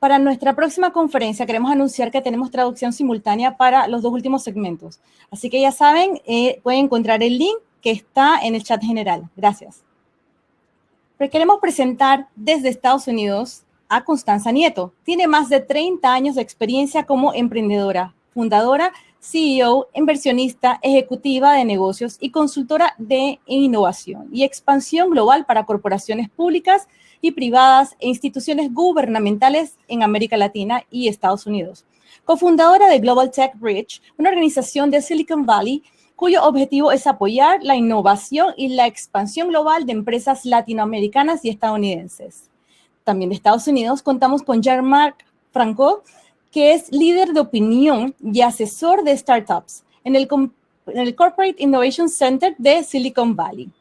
Para nuestra próxima conferencia queremos anunciar que tenemos traducción simultánea para los 2 últimos segmentos. Así que ya saben, pueden encontrar el link que está en el chat general. Gracias. Pero queremos presentar desde Estados Unidos a Constanza Nieto. Tiene más de 30 años de experiencia como emprendedora, fundadora, CEO, inversionista, ejecutiva de negocios y consultora de innovación y expansión global para corporaciones públicas y privadas e instituciones gubernamentales en América Latina y Estados Unidos. Cofundadora de Global Tech Bridge, una organización de Silicon Valley cuyo objetivo es apoyar la innovación y la expansión global de empresas latinoamericanas y estadounidenses. También de Estados Unidos contamos con Marc, Frangos, que es líder de opinión y asesor de startups en el Corporate Innovation Center de Silicon Valley.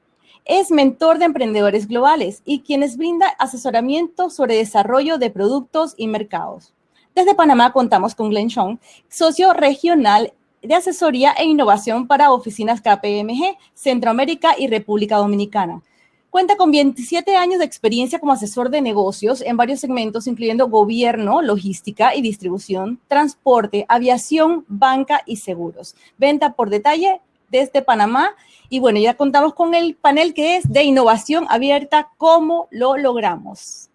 Es mentor de emprendedores globales y quienes brinda asesoramiento sobre desarrollo de productos y mercados. Desde Panamá contamos con Tjon, socio regional de asesoría e innovación para oficinas KGMP, Centroamérica y República Dominicana. Cuenta con 27 años de experiencia como asesor de negocios en varios segmentos, incluyendo gobierno, logística y distribución, transporte, aviación, banca y seguros. Venta por detalle desde Panamá. Y bueno, ya contamos con el panel que es de innovación abierta, ¿Cómo lo logramos?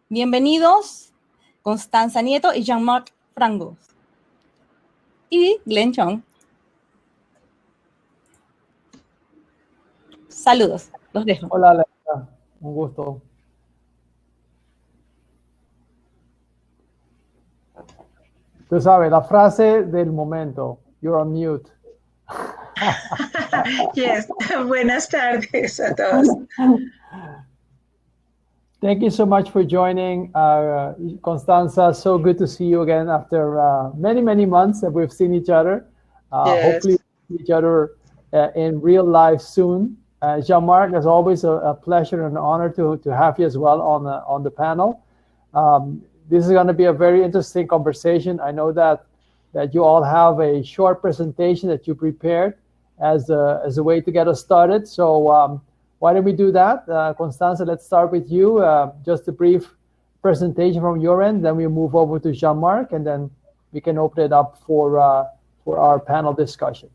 Bienvenidos, Constanza Nieto y Marc Frangos. Y Tjon. Saludos, los dejo. Hola, Alexa. Un gusto. Tú sabes, la frase del momento. You're on mute. Yes. Buenas tardes a todos. Thank you so much for joining, Constanza. So good to see you again after many, many months that we've seen each other. Yes. Hopefully we'll see each other in real life soon. Marc, it's always a pleasure and an honor to have you as well on the panel. This is going to be a very interesting conversation. I know that you all have a short presentation that you prepared as a way to get us started. So why don't we do that? Constanza, let's start with you. Just a brief presentation from your end, then we move over to Marc, and then we can open it up for our panel discussion.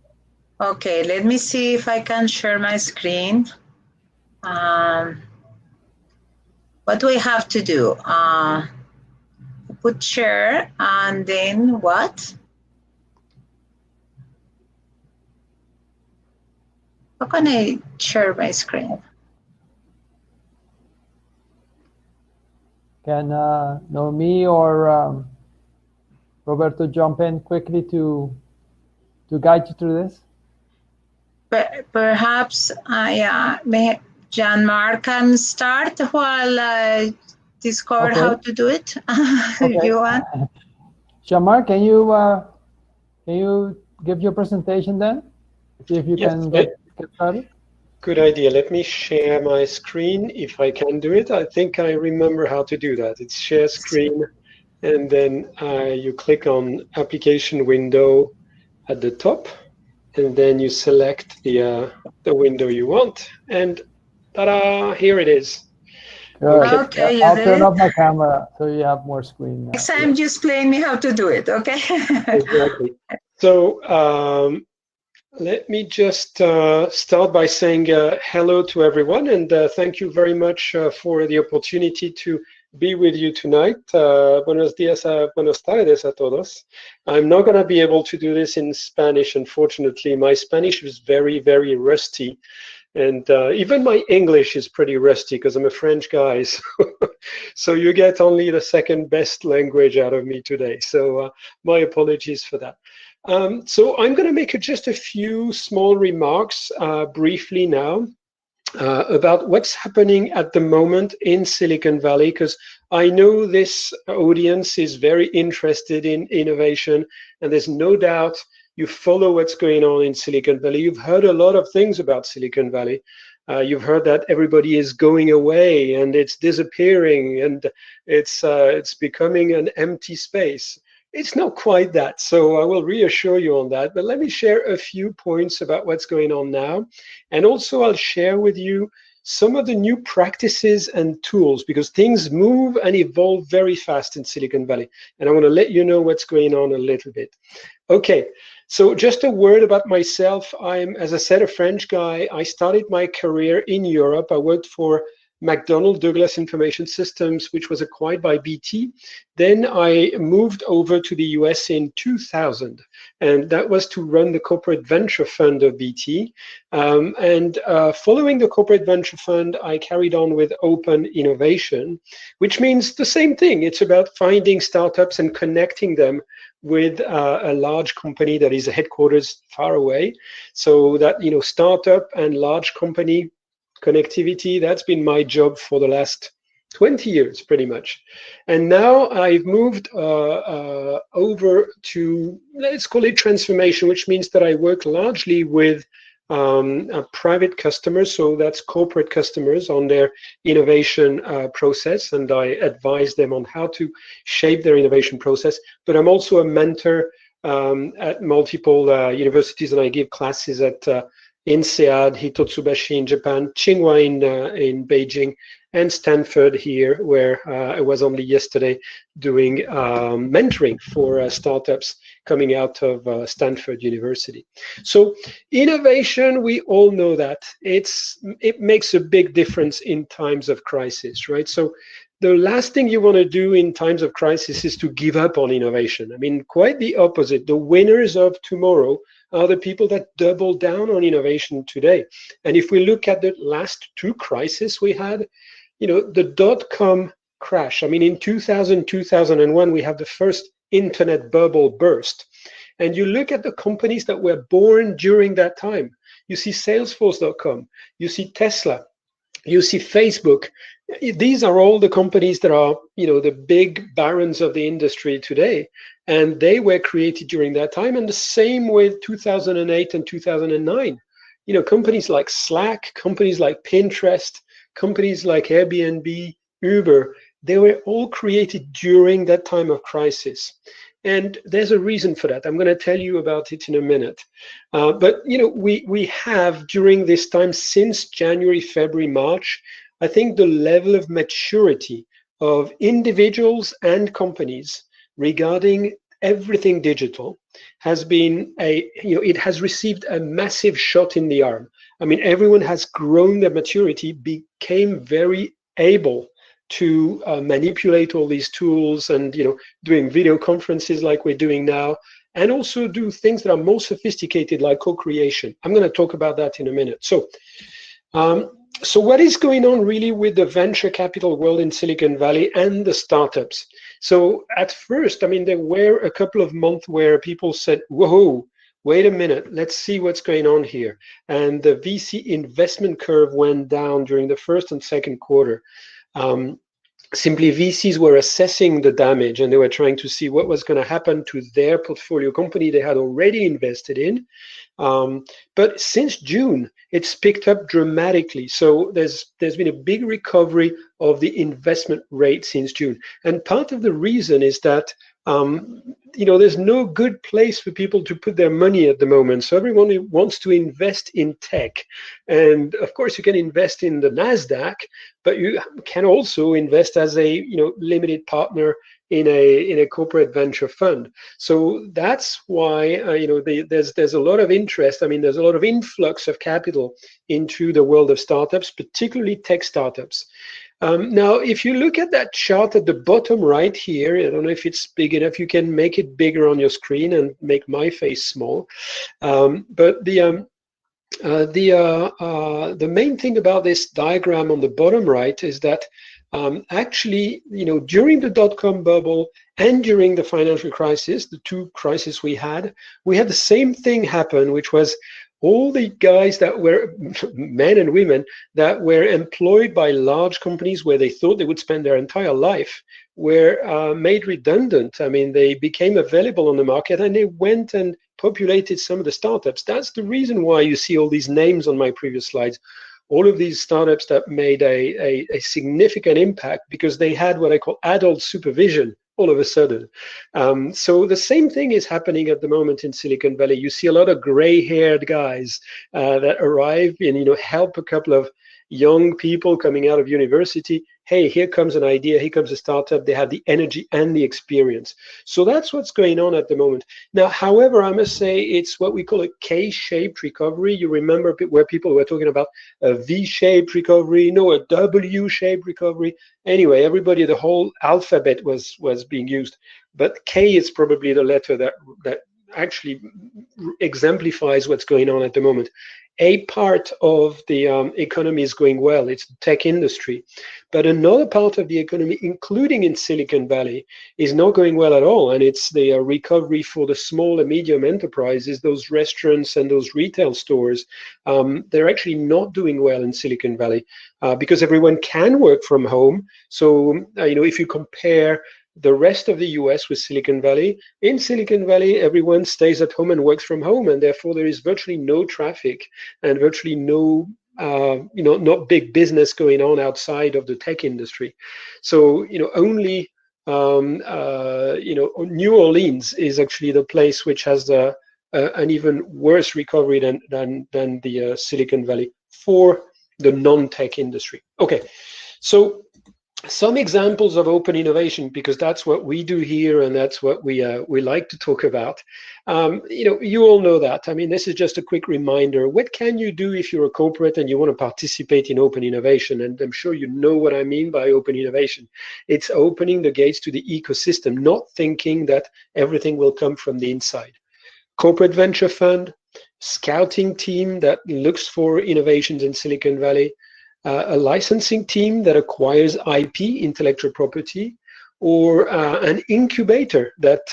Okay, let me see if I can share my screen. What do I have to do? Put share and then what? How can I share my screen? Can Noemi or Roberto jump in quickly to guide you through this? Perhaps Marc can start while I discover how to do it. Okay. If you want. Marc, can you give your presentation then? See if you can get started. Good idea. Let me share my screen if I can do it. I think I remember how to do that. It's share screen, and then you click on application window at the top, and then you select the window you want, and ta-da! Here it is. Okay, I'll turn off my camera so you have more screen. Next time, just explain me how to do it, okay? Exactly. So let me just start by saying hello to everyone, and thank you very much for the opportunity to be with you tonight. Buenos días, buenas tardes a todos. I'm not going to be able to do this in Spanish, unfortunately. My Spanish is very, very rusty. And even my English is pretty rusty because I'm a French guy. So you get only the second best language out of me today. So my apologies for that. So I'm going to make just a few small remarks briefly now about what's happening at the moment in Silicon Valley, because I know this audience is very interested in innovation, and there's no doubt you follow what's going on in Silicon Valley. You've heard a lot of things about Silicon Valley. You've heard that everybody is going away and it's disappearing and it's becoming an empty space. It's not quite that, so I will reassure you on that. But let me share a few points about what's going on now. And also I'll share with you some of the new practices and tools, because things move and evolve very fast in Silicon Valley. And I want to let you know what's going on a little bit. Okay, so just a word about myself. I'm, as I said, a French guy. I started my career in Europe. I worked for McDonnell Douglas Information Systems, which was acquired by BT. Then I moved over to the US in 2000, and that was to run the corporate venture fund of BT. Following the corporate venture fund, I carried on with open innovation, which means the same thing. It's about finding startups and connecting them with a large company that is headquarters far away. So that, you know, startup and large company connectivity, that's been my job for the last 20 years, pretty much. And now I've moved over to, let's call it transformation, which means that I work largely with private customers, so that's corporate customers, on their innovation process, and I advise them on how to shape their innovation process. But I'm also a mentor at multiple universities, and I give classes at INSEAD, Hitotsubashi in Japan, Tsinghua in Beijing, and Stanford here, where I was only yesterday doing mentoring for startups coming out of Stanford University. So innovation, we all know that it makes a big difference in times of crisis, right? So the last thing you want to do in times of crisis is to give up on innovation. I mean, quite the opposite. The winners of tomorrow are the people that double down on innovation today. And if we look at the last two crises we had, you know, the dot-com crash. I mean, in 2000, 2001, we have the first internet bubble burst. And you look at the companies that were born during that time. You see Salesforce.com, you see Tesla, you see Facebook. These are all the companies that are, you know, the big barons of the industry today. And they were created during that time. And the same with 2008 and 2009. You know, companies like Slack, companies like Pinterest, companies like Airbnb, Uber, they were all created during that time of crisis. And there's a reason for that. I'm going to tell you about it in a minute. But, you know, we have during this time, since January, February, March, I think the level of maturity of individuals and companies regarding everything digital has been it has received a massive shot in the arm. I mean, everyone has grown their maturity, became very able to manipulate all these tools and, you know, doing video conferences like we're doing now, and also do things that are more sophisticated like co-creation. I'm going to talk about that in a minute. So what is going on really with the venture capital world in Silicon Valley and the startups? So at first, I mean, there were a couple of months where people said, whoa, wait a minute, let's see what's going on here. And the VC investment curve went down during the first and second quarter. Simply VCs were assessing the damage, and they were trying to see what was going to happen to their portfolio company they had already invested in. But since June, it's picked up dramatically. So there's been a big recovery of the investment rate since June. And part of the reason is that you know, there's no good place for people to put their money at the moment. So everyone wants to invest in tech. And of course, you can invest in the NASDAQ, but you can also invest as a, you know, limited partner in a corporate venture fund. So that's why, you know, there's a lot of interest. I mean, there's a lot of influx of capital into the world of startups, particularly tech startups. Now, if you look at that chart at the bottom right here, I don't know if it's big enough, you can make it bigger on your screen and make my face small. But the main thing about this diagram on the bottom right is that actually, you know, during the dot-com bubble and during the financial crisis, the two crises we had the same thing happen, which was all the guys that were men and women that were employed by large companies where they thought they would spend their entire life were made redundant. I mean, they became available on the market and they went and populated some of the startups. That's the reason why you see all these names on my previous slides. All of these startups that made a significant impact because they had what I call adult supervision all of a sudden. So the same thing is happening at the moment in Silicon Valley. You see a lot of gray-haired guys that arrive and, you know, help a couple of, young people coming out of university. Hey, here comes an idea, here comes a startup. They have the energy and the experience. So that's what's going on at the moment. Now, however, I must say it's what we call a K-shaped recovery. You remember where people were talking about a V-shaped recovery, no, a W-shaped recovery. Anyway, everybody, the whole alphabet was being used. But K is probably the letter that actually exemplifies what's going on at the moment. A part of the economy is going well, it's the tech industry. But another part of the economy, including in Silicon Valley, is not going well at all. And it's the recovery for the small and medium enterprises, those restaurants and those retail stores. They're actually not doing well in Silicon Valley because everyone can work from home. So, if you compare the rest of the US with Silicon Valley, in Silicon Valley, everyone stays at home and works from home, and therefore there is virtually no traffic and virtually no, not big business going on outside of the tech industry. So, only, New Orleans is actually the place which has an even worse recovery than the Silicon Valley for the non-tech industry. Okay, so some examples of open innovation, because that's what we do here and that's what we like to talk about. You all know that. I mean, this is just a quick reminder. What can you do if you're a corporate and you want to participate in open innovation? And I'm sure you know what I mean by open innovation. It's opening the gates to the ecosystem, not thinking that everything will come from the inside. Corporate venture fund, scouting team that looks for innovations in Silicon Valley, a licensing team that acquires IP, intellectual property, or an incubator that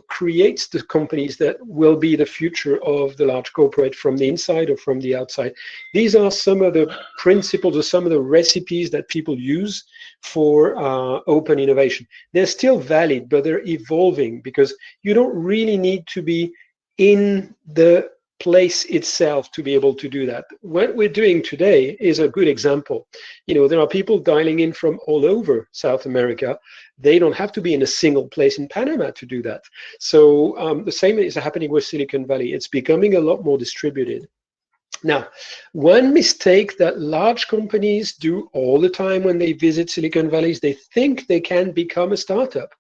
creates the companies that will be the future of the large corporate from the inside or from the outside. These are some of the principles or some of the recipes that people use for open innovation. They're still valid, but they're evolving because you don't really need to be in the place itself to be able to do that. What we're doing today is a good example. There are people dialing in from all over South America. They don't have to be in a single place in Panama to do that. So the same is happening with Silicon Valley. It's becoming a lot more distributed. Now, one mistake that large companies do all the time when they visit Silicon Valley is they think they can become a startup.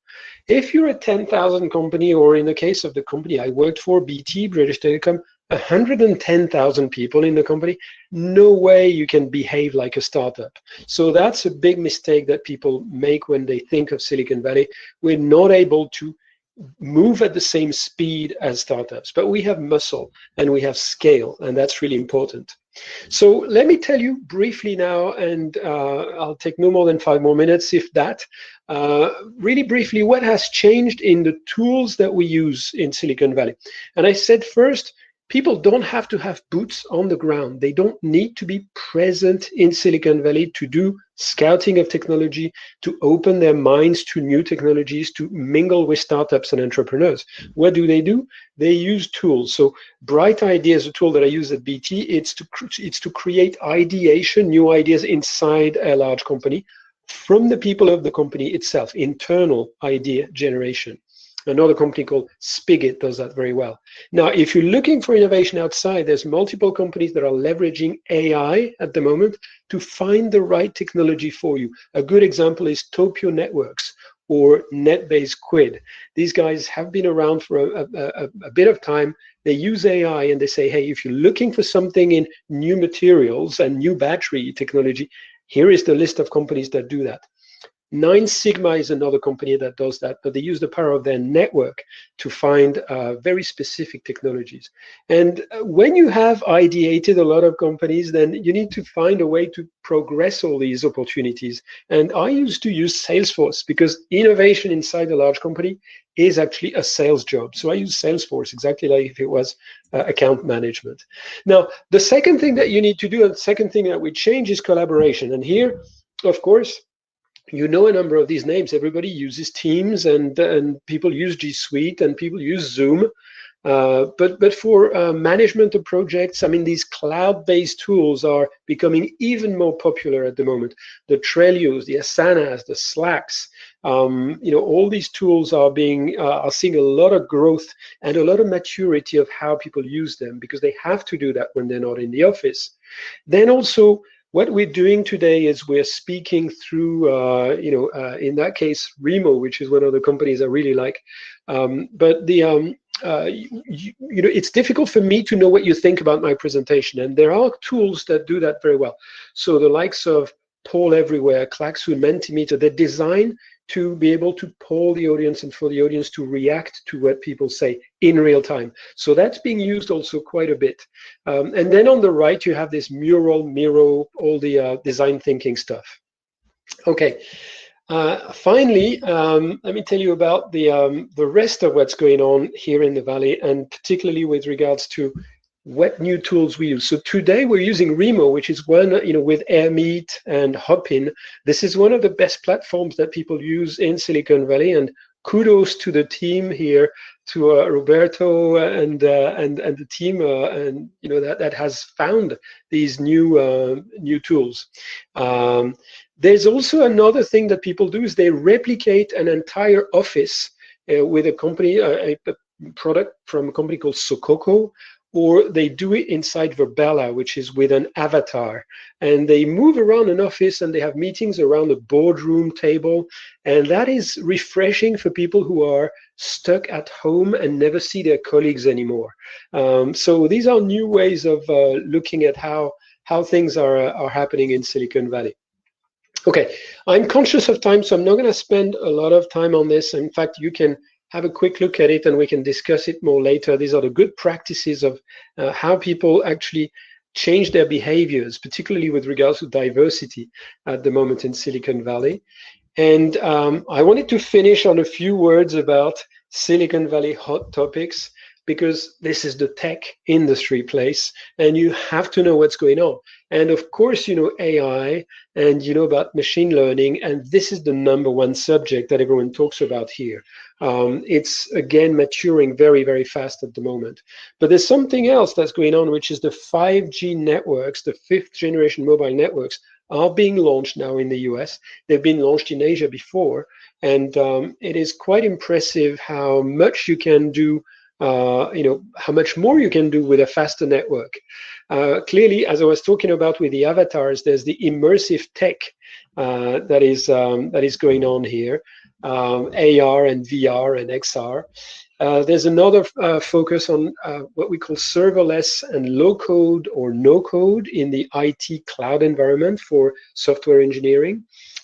If you're a 10,000 company, or in the case of the company I worked for, BT, British Telecom, 110,000 people in the company, no way you can behave like a startup. So that's a big mistake that people make when they think of Silicon Valley. We're not able to move at the same speed as startups, but we have muscle and we have scale, and that's really important. So let me tell you briefly now, and I'll take no more than 5 more minutes, if that, really briefly, what has changed in the tools that we use in Silicon Valley. And I said first, people don't have to have boots on the ground. They don't need to be present in Silicon Valley to do scouting of technology, to open their minds to new technologies, to mingle with startups and entrepreneurs. What do? They use tools. So Bright Ideas, a tool that I use at BT, it's to create ideation, new ideas inside a large company from the people of the company itself, internal idea generation. Another company called Spigot does that very well. Now, if you're looking for innovation outside, there's multiple companies that are leveraging AI at the moment to find the right technology for you. A good example is Topio Networks or NetBase Quid. These guys have been around for a bit of time. They use AI and they say, hey, if you're looking for something in new materials and new battery technology, here is the list of companies that do that. 9 Sigma is another company that does that, but they use the power of their network to find very specific technologies. And when you have ideated a lot of companies, then you need to find a way to progress all these opportunities. And I used to use Salesforce because innovation inside a large company is actually a sales job. So I use Salesforce exactly like if it was account management. Now, the second thing that you need to do, and the second thing that we change is collaboration. And here, of course, you know a number of these names. Everybody uses Teams, and people use G Suite, and people use Zoom. But for management of projects, I mean, these cloud-based tools are becoming even more popular at the moment. The Trellos, the Asanas, the Slacks, all these tools are seeing a lot of growth and a lot of maturity of how people use them, because they have to do that when they're not in the office. Then also, what we're doing today is we're speaking through, in that case, Remo, which is one of the companies I really like. But the it's difficult for me to know what you think about my presentation, and there are tools that do that very well. So the likes of Poll Everywhere, Klaxoon, Mentimeter, they're designed to be able to poll the audience and for the audience to react to what people say in real time. So that's being used also quite a bit. And then on the right, you have this mural, Miro, all the design thinking stuff. Okay. Finally, let me tell you about the rest of what's going on here in the Valley, and particularly with regards to what new tools we use. So today we're using Remo, which is one, with AirMeet and Hopin. This is one of the best platforms that people use in Silicon Valley, and kudos to the team here, to Roberto and the team, and that has found these new tools. There's also another thing that people do is they replicate an entire office with a company, a product from a company called Sokoko, or they do it inside Verbella, which is with an avatar. And they move around an office and they have meetings around a boardroom table. And that is refreshing for people who are stuck at home and never see their colleagues anymore. So these are new ways of looking at how things are happening in Silicon Valley. Okay, I'm conscious of time, so I'm not going to spend a lot of time on this. In fact, you can have a quick look at it and we can discuss it more later. These are the good practices of how people actually change their behaviors, particularly with regards to diversity at the moment in Silicon Valley. And I wanted to finish on a few words about Silicon Valley hot topics, because this is the tech industry place and you have to know what's going on. And of course, AI and about machine learning, and this is the #1 subject that everyone talks about here. It's again maturing very, very fast at the moment. But there's something else that's going on, which is the 5G networks, the 5th generation mobile networks are being launched now in the US. They've been launched in Asia before. And it is quite impressive how much you can do, how much more you can do with a faster network. Clearly, as I was talking about with the avatars, there's the immersive tech that is going on here, AR and VR and XR. There's another focus on what we call serverless and low code or no code in the IT cloud environment for software engineering.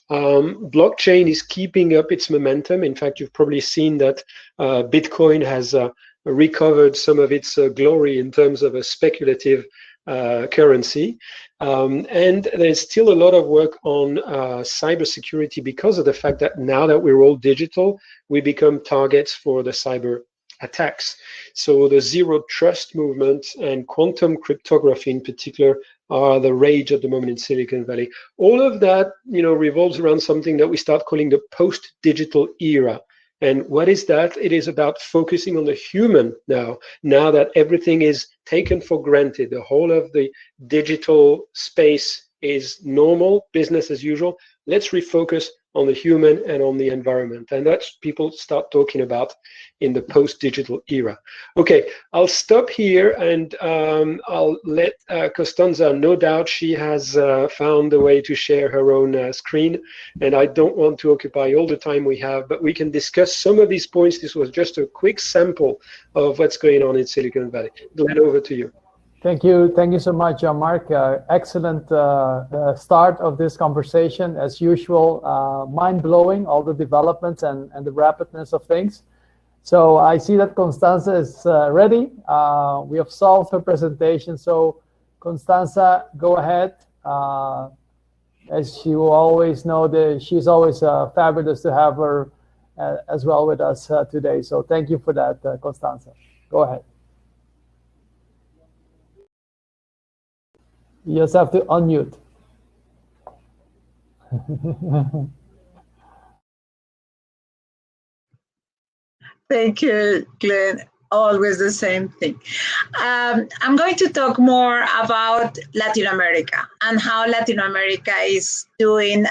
Blockchain is keeping up its momentum. In fact, you've probably seen that Bitcoin has recovered some of its glory in terms of a speculative currency. And there's still a lot of work on cybersecurity because of the fact that now that we're all digital, we become targets for the cyber attacks. So the zero trust movement and quantum cryptography in particular are the rage at the moment in Silicon Valley. All of that, revolves around something that we start calling the post-digital era. And what is that? It is about focusing on the human now that everything is taken for granted. The whole of the digital space is normal, business as usual. Let's refocus on the human and on the environment. And that's people start talking about in the post-digital era. Okay, I'll stop here and I'll let Constanza, no doubt she has found a way to share her own screen. And I don't want to occupy all the time we have, but we can discuss some of these points. This was just a quick sample of what's going on in Silicon Valley. Glenn, over to you. Thank you so much, Marc. Excellent start of this conversation. As usual, mind-blowing, all the developments and the rapidness of things. So I see that Constanza is ready. We have solved her presentation. So Constanza, go ahead. As you always know, she's always fabulous to have her as well with us today. So thank you for that, Constanza. Go ahead. You just have to unmute. Thank you, Glenn. Always the same thing. I'm going to talk more about Latin America and how Latin America is doing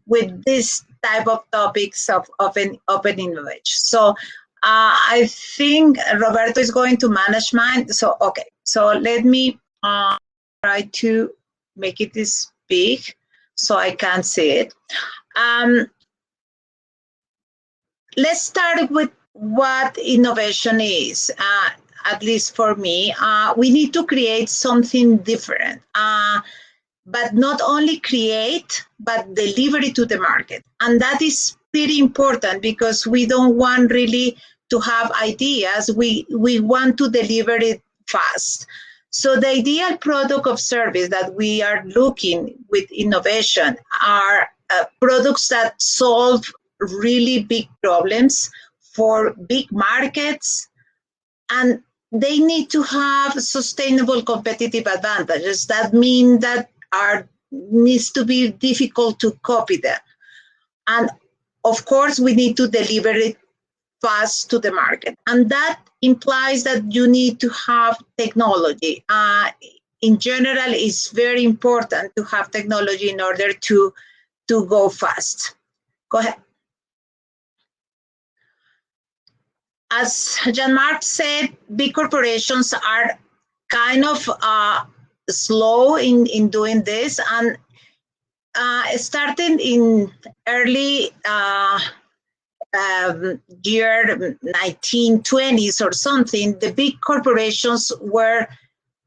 with this type of topics of open innovation. So I think Roberto is going to manage mine. So, okay. So let me try to make it this big so I can see it. Let's start with what innovation is. At least for me, we need to create something different, but not only create, but deliver it to the market. And that is pretty important because we don't want really to have ideas. We want to deliver it fast. So the ideal product of service that we are looking with innovation are products that solve really big problems for big markets, and they need to have sustainable competitive advantages. That mean that needs to be difficult to copy them. And of course, we need to deliver it fast to the market. And that implies that you need to have technology. In general, it's very important to have technology in order to go fast. Go ahead. As Jean-Marc said, big corporations are kind of slow in doing this, and starting in early year 1920s or something, the big corporations were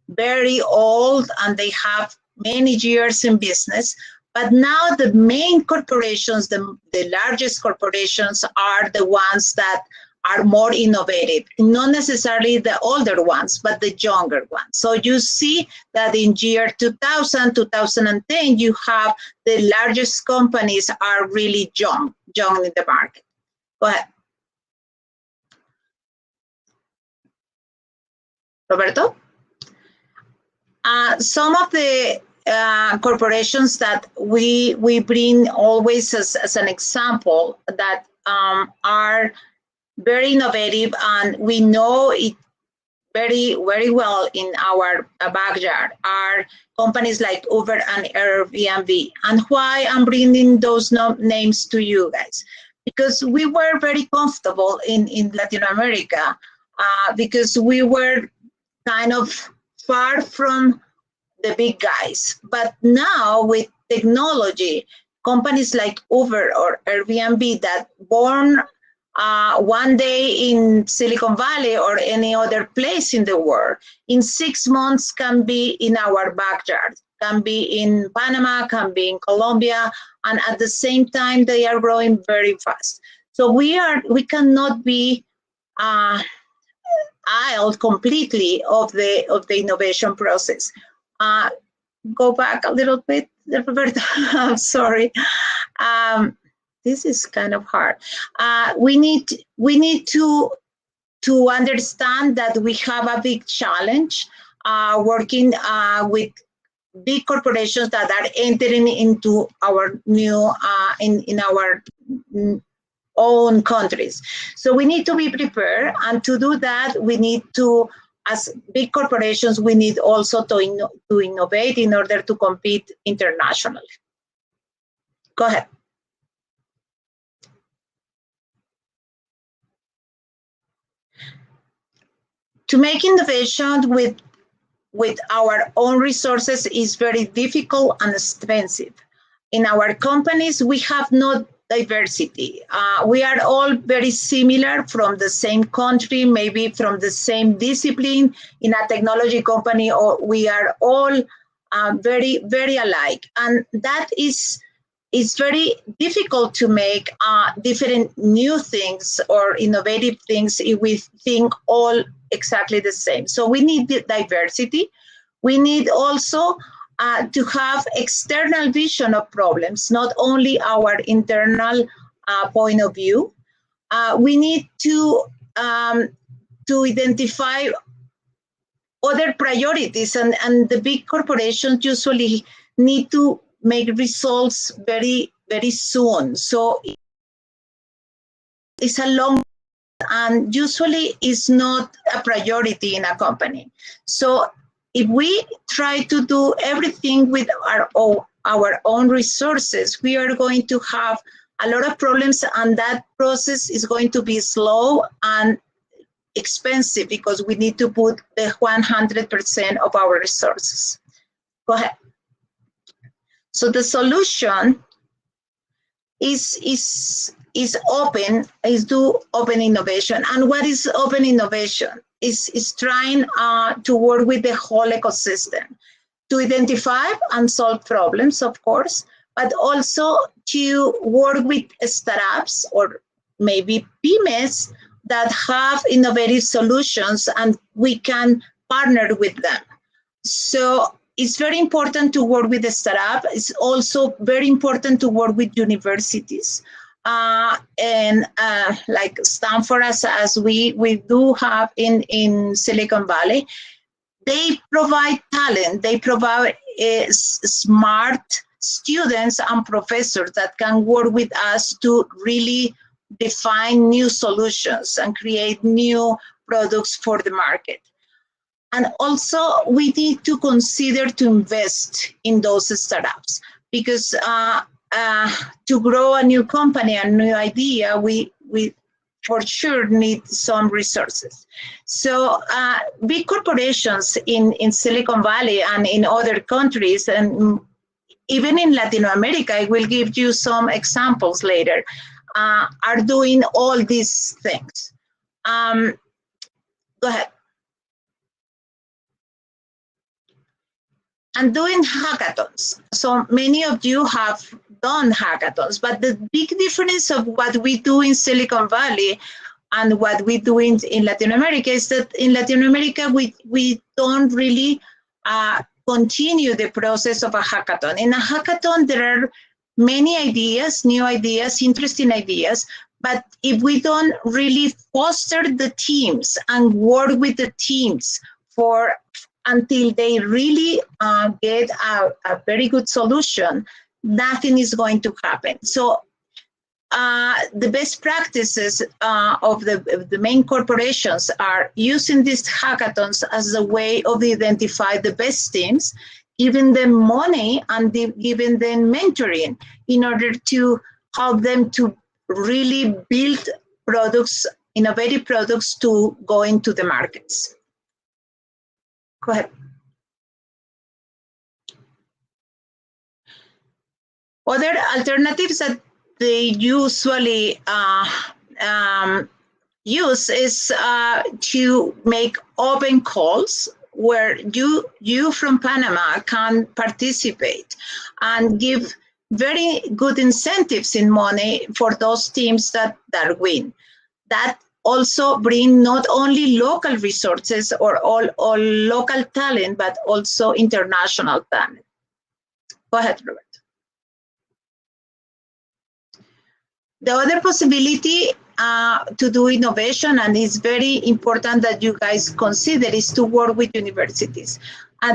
very old and they have many years in business. But now the main corporations, the largest corporations, are the ones that are more innovative, not necessarily the older ones, but the younger ones. So you see that in year 2000, 2010, you have the largest companies are really young in the market. Go ahead. Roberto? Some of the corporations that we bring always as an example that are very innovative, and we know it very, very well in our backyard, are companies like Uber and Airbnb. And why I'm bringing those names to you guys? Because we were very comfortable in Latin America because we were kind of far from the big guys. But now with technology, companies like Uber or Airbnb that born one day in Silicon Valley or any other place in the world, in 6 months can be in our backyard, can be in Panama, can be in Colombia, and at the same time they are growing very fast. So we cannot be idle completely of the innovation process. Go back a little bit, Roberto. I'm sorry. This is kind of hard. We need to understand that we have a big challenge working with big corporations that are entering into our new in our own countries. So we need to be prepared, and to do that, we need to, as big corporations, we need also to innovate in order to compete internationally. Go ahead. To make innovation with our own resources is very difficult and expensive. In our companies, we have no diversity. We are all very similar from the same country, maybe from the same discipline. In a technology company, or we are all very, very alike. And that is very difficult to make different new things or innovative things if we think all exactly the same. So we need diversity. We need also to have external vision of problems, not only our internal point of view. We need to identify other priorities, and the big corporations usually need to make results very, very soon. So it's a long, and usually is not a priority in a company. So if we try to do everything with our own resources, we are going to have a lot of problems, and that process is going to be slow and expensive because we need to put the 100% of our resources. Go ahead. So the solution is open, is do open innovation. And what is open innovation? Is trying to work with the whole ecosystem to identify and solve problems, of course, but also to work with startups or maybe PYMEs that have innovative solutions and we can partner with them. So it's very important to work with the startup. It's also very important to work with universities. And like Stanford, as we do have in Silicon Valley, they provide talent. They provide smart students and professors that can work with us to really define new solutions and create new products for the market. And also, we need to consider to invest in those startups because to grow a new company, a new idea, we for sure need some resources. So big corporations in Silicon Valley and in other countries, and even in Latin America, I will give you some examples later, are doing all these things. Go ahead. And doing hackathons. So many of you have done hackathons, but the big difference of what we do in Silicon Valley and what we do in Latin America is that in Latin America, we don't really continue the process of a hackathon. In a hackathon, there are many ideas, new ideas, interesting ideas, but if we don't really foster the teams and work with the teams until they really get a very good solution, nothing is going to happen. So the best practices of the main corporations are using these hackathons as a way of identify the best teams, giving them money and giving them mentoring in order to help them to really build products, innovative products to go into the markets. Go ahead. Other alternatives that they usually use is to make open calls where you from Panama can participate and give very good incentives in money for those teams that win. That also bring not only local resources or all local talent, but also international talent. Go ahead, Robert. The other possibility to do innovation, and it's very important that you guys consider, is to work with universities.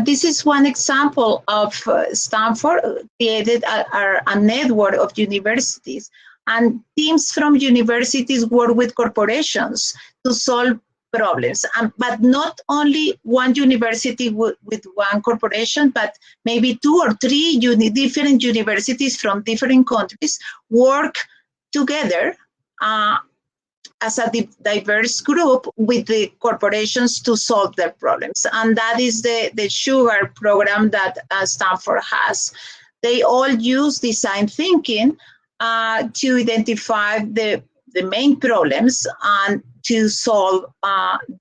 This is one example of Stanford created a network of universities, and teams from universities work with corporations to solve problems. But not only one university with one corporation, but maybe 2 or 3 different universities from different countries work together as a diverse group with the corporations to solve their problems. And that is the SUGAR program that Stanford has. They all use design thinking to identify the main problems and to solve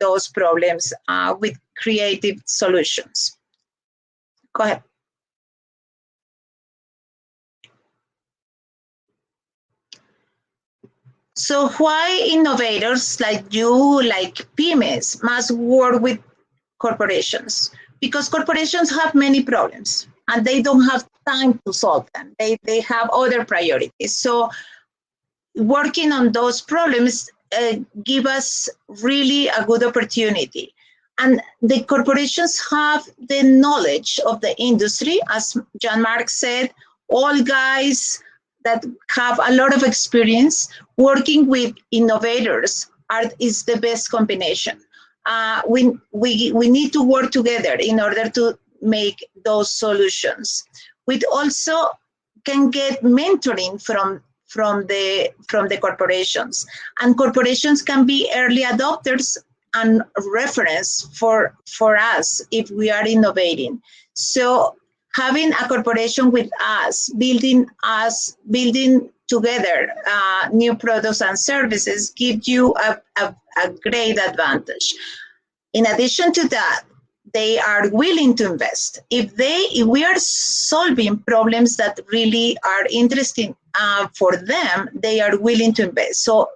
those problems with creative solutions. Go ahead. So why innovators like you, like PYMEs, must work with corporations? Because corporations have many problems and they don't have time to solve them. They have other priorities. So working on those problems give us really a good opportunity. And the corporations have the knowledge of the industry, as Marc said, all guys that have a lot of experience working with innovators is the best combination. We need to work together in order to make those solutions. We also can get mentoring from the corporations, and corporations can be early adopters and reference for us if we are innovating. So having a corporation with us, building together new products and services gives you a great advantage. In addition to that, they are willing to invest. If we are solving problems that really are interesting for them, they are willing to invest. So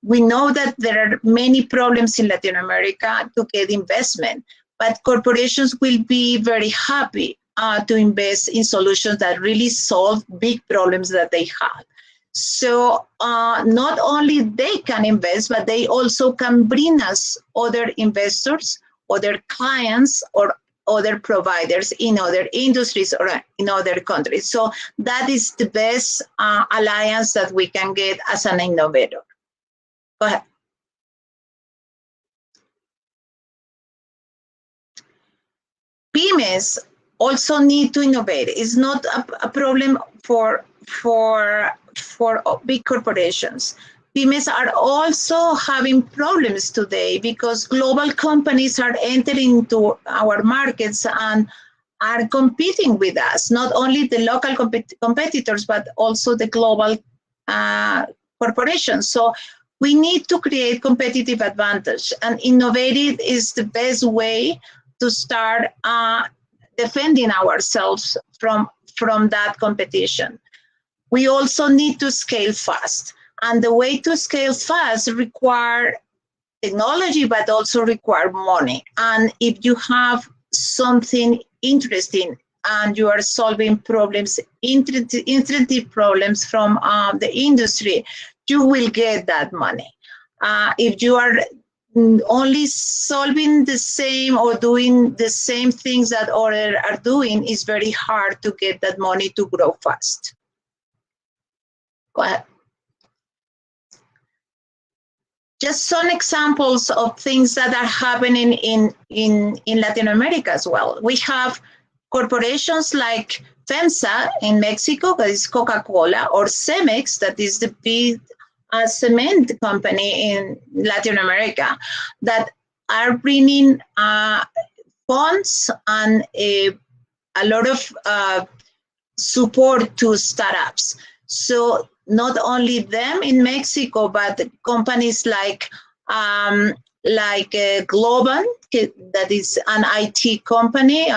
we know that there are many problems in Latin America to get investment, but corporations will be very happy to invest in solutions that really solve big problems that they have. So not only they can invest, but they also can bring us other investors, other clients, or other providers in other industries or in other countries. So that is the best alliance that we can get as an innovator. Go ahead. Pymes also need to innovate. It's not a problem for big corporations. Pymes are also having problems today because global companies are entering into our markets and are competing with us, not only the local competitors, but also the global corporations. So we need to create competitive advantage, and innovative is the best way to start defending ourselves from that competition. We also need to scale fast. And the way to scale fast require technology, but also require money. And if you have something interesting and you are solving problems, interesting problems from the industry, you will get that money. If you are only solving the same or doing the same things that others are doing, it's very hard to get that money to grow fast. Go ahead. Just some examples of things that are happening in Latin America as well. We have corporations like FEMSA in Mexico, that is Coca-Cola, or Cemex, that is the big cement company in Latin America, that are bringing funds and a lot of support to startups. So not only them in Mexico, but companies like Globant, that is an IT company,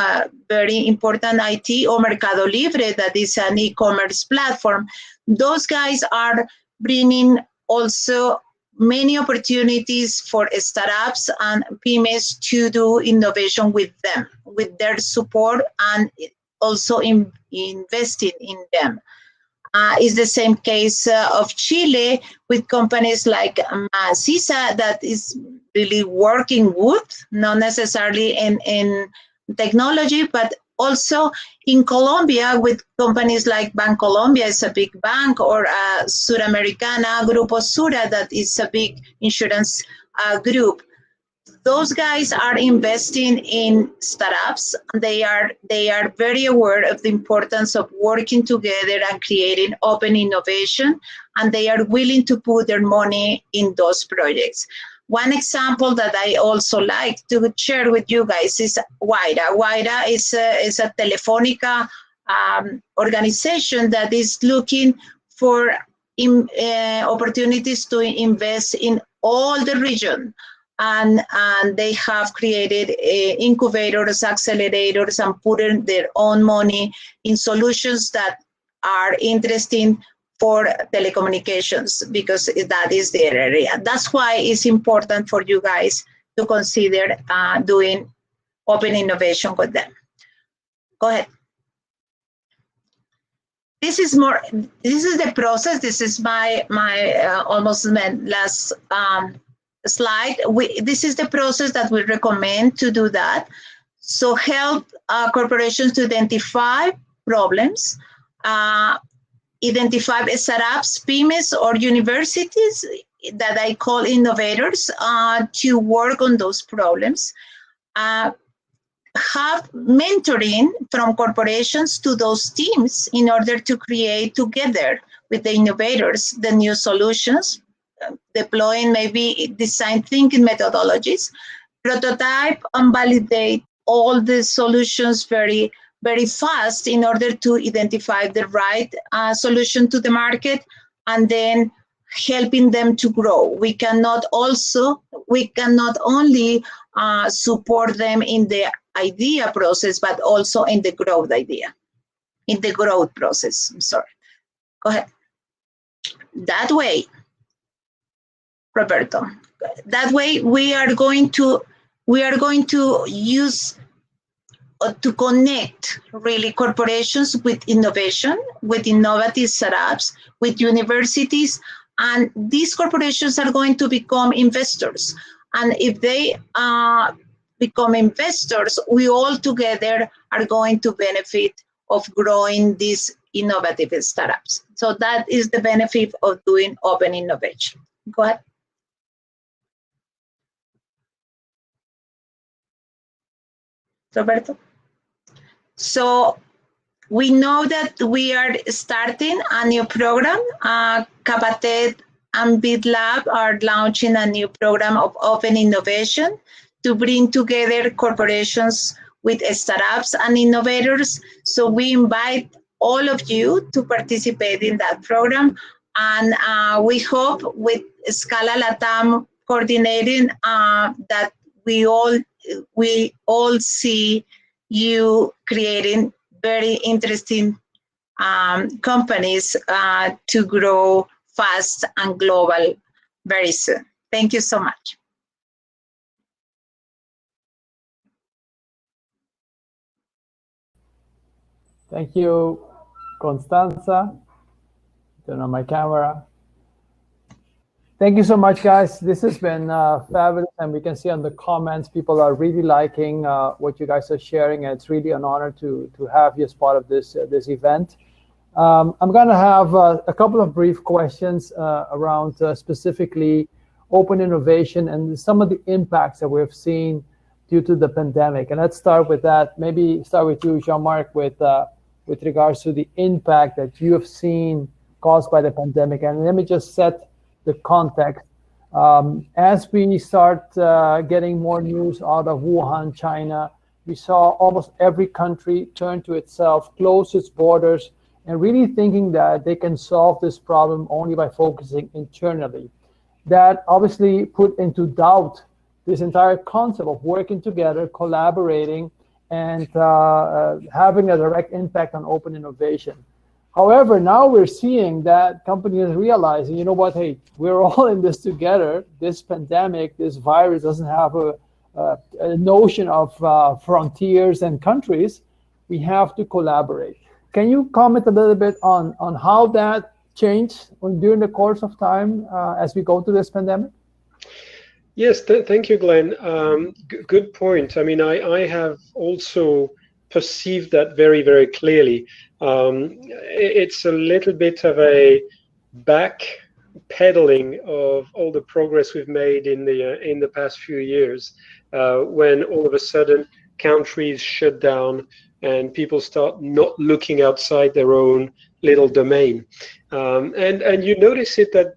very important IT, or Mercado Libre, that is an e-commerce platform. Those guys are bringing also many opportunities for startups and pymes to do innovation with them, with their support, and also investing in them. Is the same case of Chile with companies like CISA that is really working wood, not necessarily in technology, but also in Colombia with companies like Bancolombia is a big bank, or Suramericana, Grupo Sura, that is a big insurance group. Those guys are investing in startups. They are very aware of the importance of working together and creating open innovation, and they are willing to put their money in those projects. One example that I also like to share with you guys is Guaira. Guaira is a Telefónica organization that is looking for opportunities to invest in all the region. And they have created incubators, accelerators, and put in their own money in solutions that are interesting for telecommunications, because that is their area. That's why it's important for you guys to consider doing open innovation with them. Go ahead. This is the process. This is my almost last slide. This is the process that we recommend to do that. So help corporations to identify problems, identify startups, pymes, or universities that I call innovators to work on those problems. Have mentoring from corporations to those teams in order to create together with the innovators the new solutions, deploying maybe design thinking methodologies, prototype and validate all the solutions very very fast in order to identify the right solution to the market, and then helping them to grow. We cannot only support them in the idea process, but also in the growth process. I'm sorry. Go ahead. That way, Roberto, that way we are going to use to connect really corporations with innovation, with innovative startups, with universities, and these corporations are going to become investors. And if they become investors, we all together are going to benefit of growing these innovative startups. So that is the benefit of doing open innovation. Go ahead. Roberto? So we know that we are starting a new program. Capatet and BitLab are launching a new program of open innovation to bring together corporations with startups and innovators. So we invite all of you to participate in that program. And we hope with Scala Latam coordinating that we all see you creating very interesting companies to grow fast and global very soon. Thank you so much. Thank you, Constanza. Turn on my camera. Thank you so much, guys. This has been fabulous, and we can see on the comments, people are really liking what you guys are sharing, and it's really an honor to have you as part of this event. I'm going to have a couple of brief questions around specifically open innovation and some of the impacts that we've seen due to the pandemic. And let's start with that. Maybe start with you, Jean-Marc, with regards to the impact that you have seen caused by the pandemic. And let me just set the context. As we start getting more news out of Wuhan, China, we saw almost every country turn to itself, close its borders, and really thinking that they can solve this problem only by focusing internally. That obviously put into doubt this entire concept of working together, collaborating, and having a direct impact on open innovation. However, now we're seeing that companies are realizing, you know what, hey, we're all in this together. This pandemic, this virus doesn't have a notion of frontiers and countries. We have to collaborate. Can you comment a little bit on how that changed during the course of time as we go through this pandemic? Yes, thank you, Glenn. Good point. I mean, I have also perceived that very, very clearly. It's a little bit of a backpedaling of all the progress we've made in the past few years, when all of a sudden countries shut down and people start not looking outside their own little domain. And you notice it at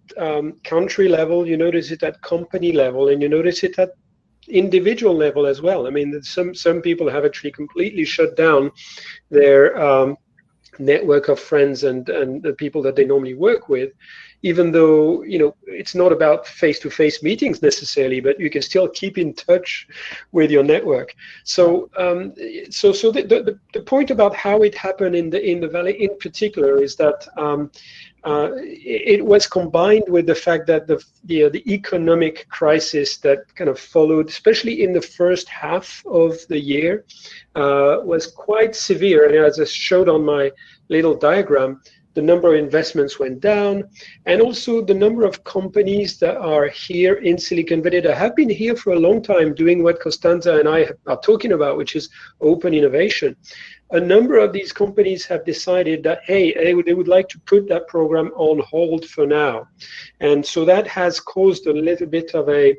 country level, you notice it at company level, and you notice it at individual level as well. I mean, some people have actually completely shut down their network of friends and the people that they normally work with, even though, you know, it's not about face-to-face meetings necessarily, but you can still keep in touch with your network. So the point about how it happened in the Valley in particular is that it was combined with the fact that the economic crisis that kind of followed, especially in the first half of the year, was quite severe. And as I showed on my little diagram, the number of investments went down, and also the number of companies that are here in Silicon Valley that have been here for a long time doing what Constanza and I are talking about, which is open innovation. A number of these companies have decided that, hey, they would like to put that program on hold for now. And so that has caused a little bit of a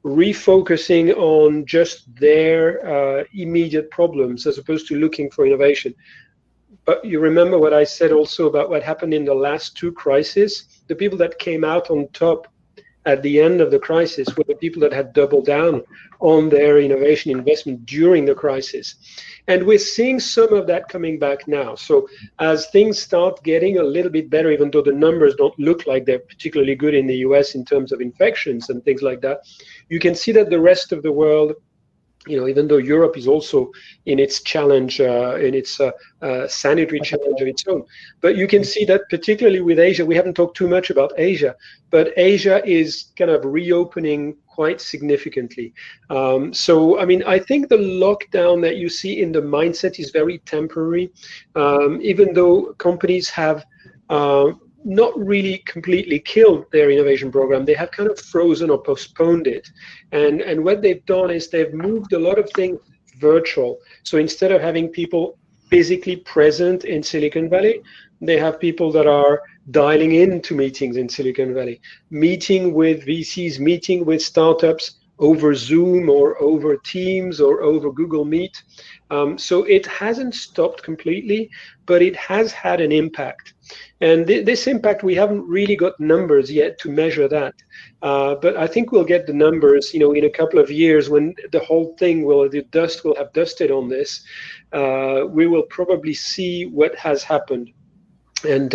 refocusing on just their immediate problems as opposed to looking for innovation. But you remember what I said also about what happened in the last two crises? The people that came out on top at the end of the crisis were the people that had doubled down on their innovation investment during the crisis. And we're seeing some of that coming back now. So as things start getting a little bit better, even though the numbers don't look like they're particularly good in the US in terms of infections and things like that, you can see that the rest of the world, even though Europe is also in its challenge, in its sanitary challenge of its own. But you can see that particularly with Asia, we haven't talked too much about Asia, but Asia is kind of reopening quite significantly. So, I mean, I think the lockdown that you see in the mindset is very temporary, even though companies have not really completely killed their innovation program. They have kind of frozen or postponed it. And what they've done is they've moved a lot of things virtual. So instead of having people physically present in Silicon Valley, they have people that are dialing into meetings in Silicon Valley, meeting with VCs, meeting with startups over Zoom or over Teams or over Google Meet. So it hasn't stopped completely, but it has had an impact. And this impact, we haven't really got numbers yet to measure that. But I think we'll get the numbers, in a couple of years when the whole thing the dust will have dusted on this. We will probably see what has happened and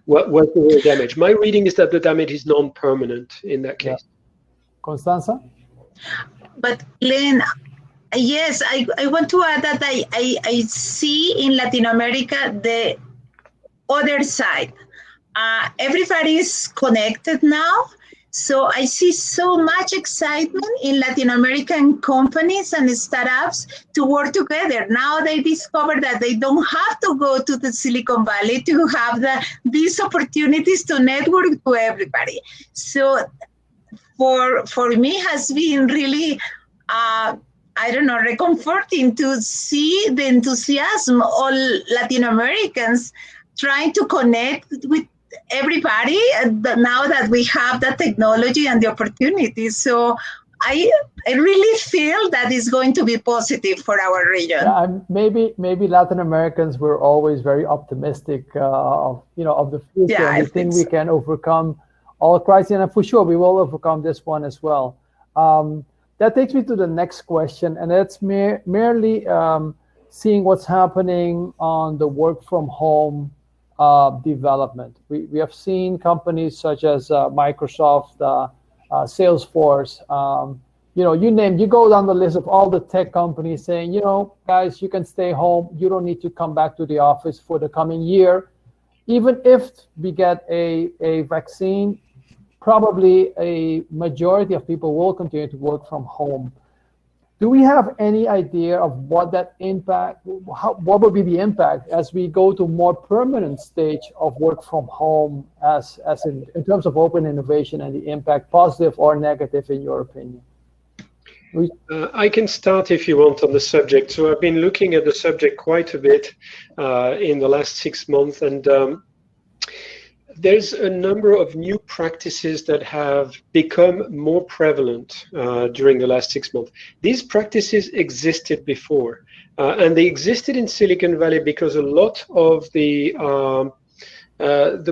what was the real damage. My reading is that the damage is non-permanent in that case. Yeah. Constanza? But Glenn, yes, I want to add that I see in Latin America the other side. Everybody is connected now. So I see so much excitement in Latin American companies and startups to work together. Now they discover that they don't have to go to the Silicon Valley to have these opportunities to network to everybody. So for me has been really, reconforting to see the enthusiasm of Latin Americans trying to connect with everybody now that we have the technology and the opportunities. So I really feel that it's going to be positive for our region. Yeah, maybe Latin Americans were always very optimistic of the future. Yeah, and we think we can overcome all crises, and for sure we will overcome this one as well. That takes me to the next question, and it's merely seeing what's happening on the work from home development. We have seen companies such as Microsoft, Salesforce, you go down the list of all the tech companies saying, guys, you can stay home. You don't need to come back to the office for the coming year. Even if we get a vaccine, probably a majority of people will continue to work from home. Do we have any idea of what that impact, what would be the impact as we go to more permanent stage of work from home as in terms of open innovation and the impact, positive or negative, in your opinion? I can start if you want on the subject. So I've been looking at the subject quite a bit in the last 6 months, and there's a number of new practices that have become more prevalent during the last 6 months. These practices existed before, and they existed in Silicon Valley because a lot of the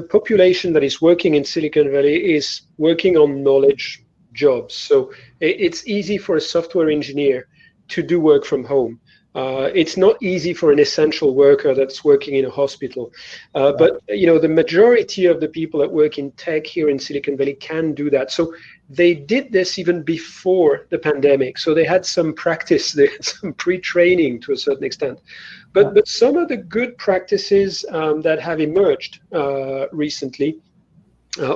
population that is working in Silicon Valley is working on knowledge jobs. So it's easy for a software engineer to do work from home. It's not easy for an essential worker that's working in a hospital. But the majority of the people that work in tech here in Silicon Valley can do that. So they did this even before the pandemic. So they had some practice, they had some pre-training to a certain extent. But some of the good practices that have emerged recently,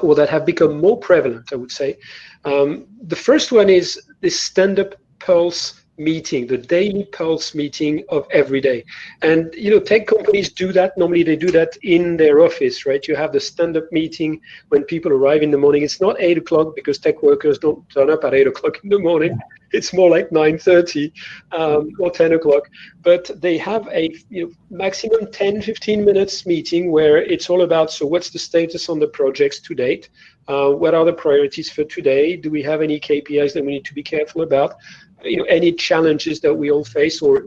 or that have become more prevalent, I would say. The first one is this stand-up pulse meeting, the daily pulse meeting of every day. And tech companies do that. Normally they do that in their office, right? You have the stand-up meeting when people arrive in the morning. It's not 8 o'clock because tech workers don't turn up at 8 o'clock in the morning. It's more like 9:30 or 10 o'clock. But they have a maximum 10-15 minutes meeting where it's all about, so what's the status on the projects to date? What are the priorities for today? Do we have any KPIs that we need to be careful about? Any challenges that we all face, or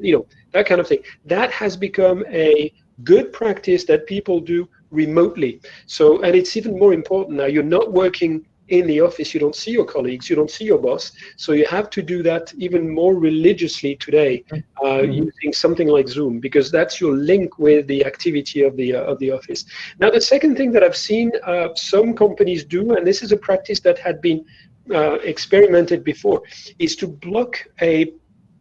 that kind of thing. That has become a good practice that people do remotely. So, and it's even more important now. You're not working in the office, you don't see your colleagues, you don't see your boss. So you have to do that even more religiously today, using something like Zoom, because that's your link with the activity of the office. Now, the second thing that I've seen some companies do, and this is a practice that had been experimented before, is to block a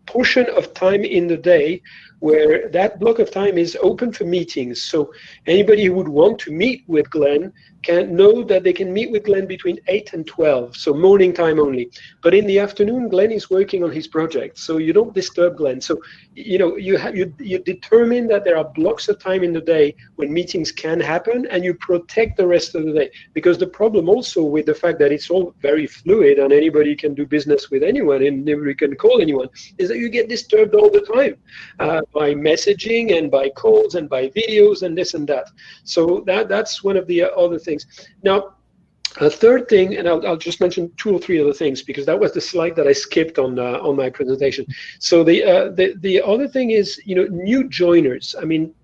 portion of time in the day where that block of time is open for meetings. So anybody who would want to meet with Glenn can know that they can meet with Glenn between 8 and 12, so morning time only. But in the afternoon, Glenn is working on his project, so you don't disturb Glenn. So you determine that there are blocks of time in the day when meetings can happen, and you protect the rest of the day. Because the problem also with the fact that it's all very fluid and anybody can do business with anyone and nobody can call anyone, is that you get disturbed all the time by messaging and by calls and by videos and this and that. So that's one of the other things. Now, a third thing, and I'll just mention 2 or 3 other things, because that was the slide that I skipped on my presentation. So the other thing is, new joiners. I mean,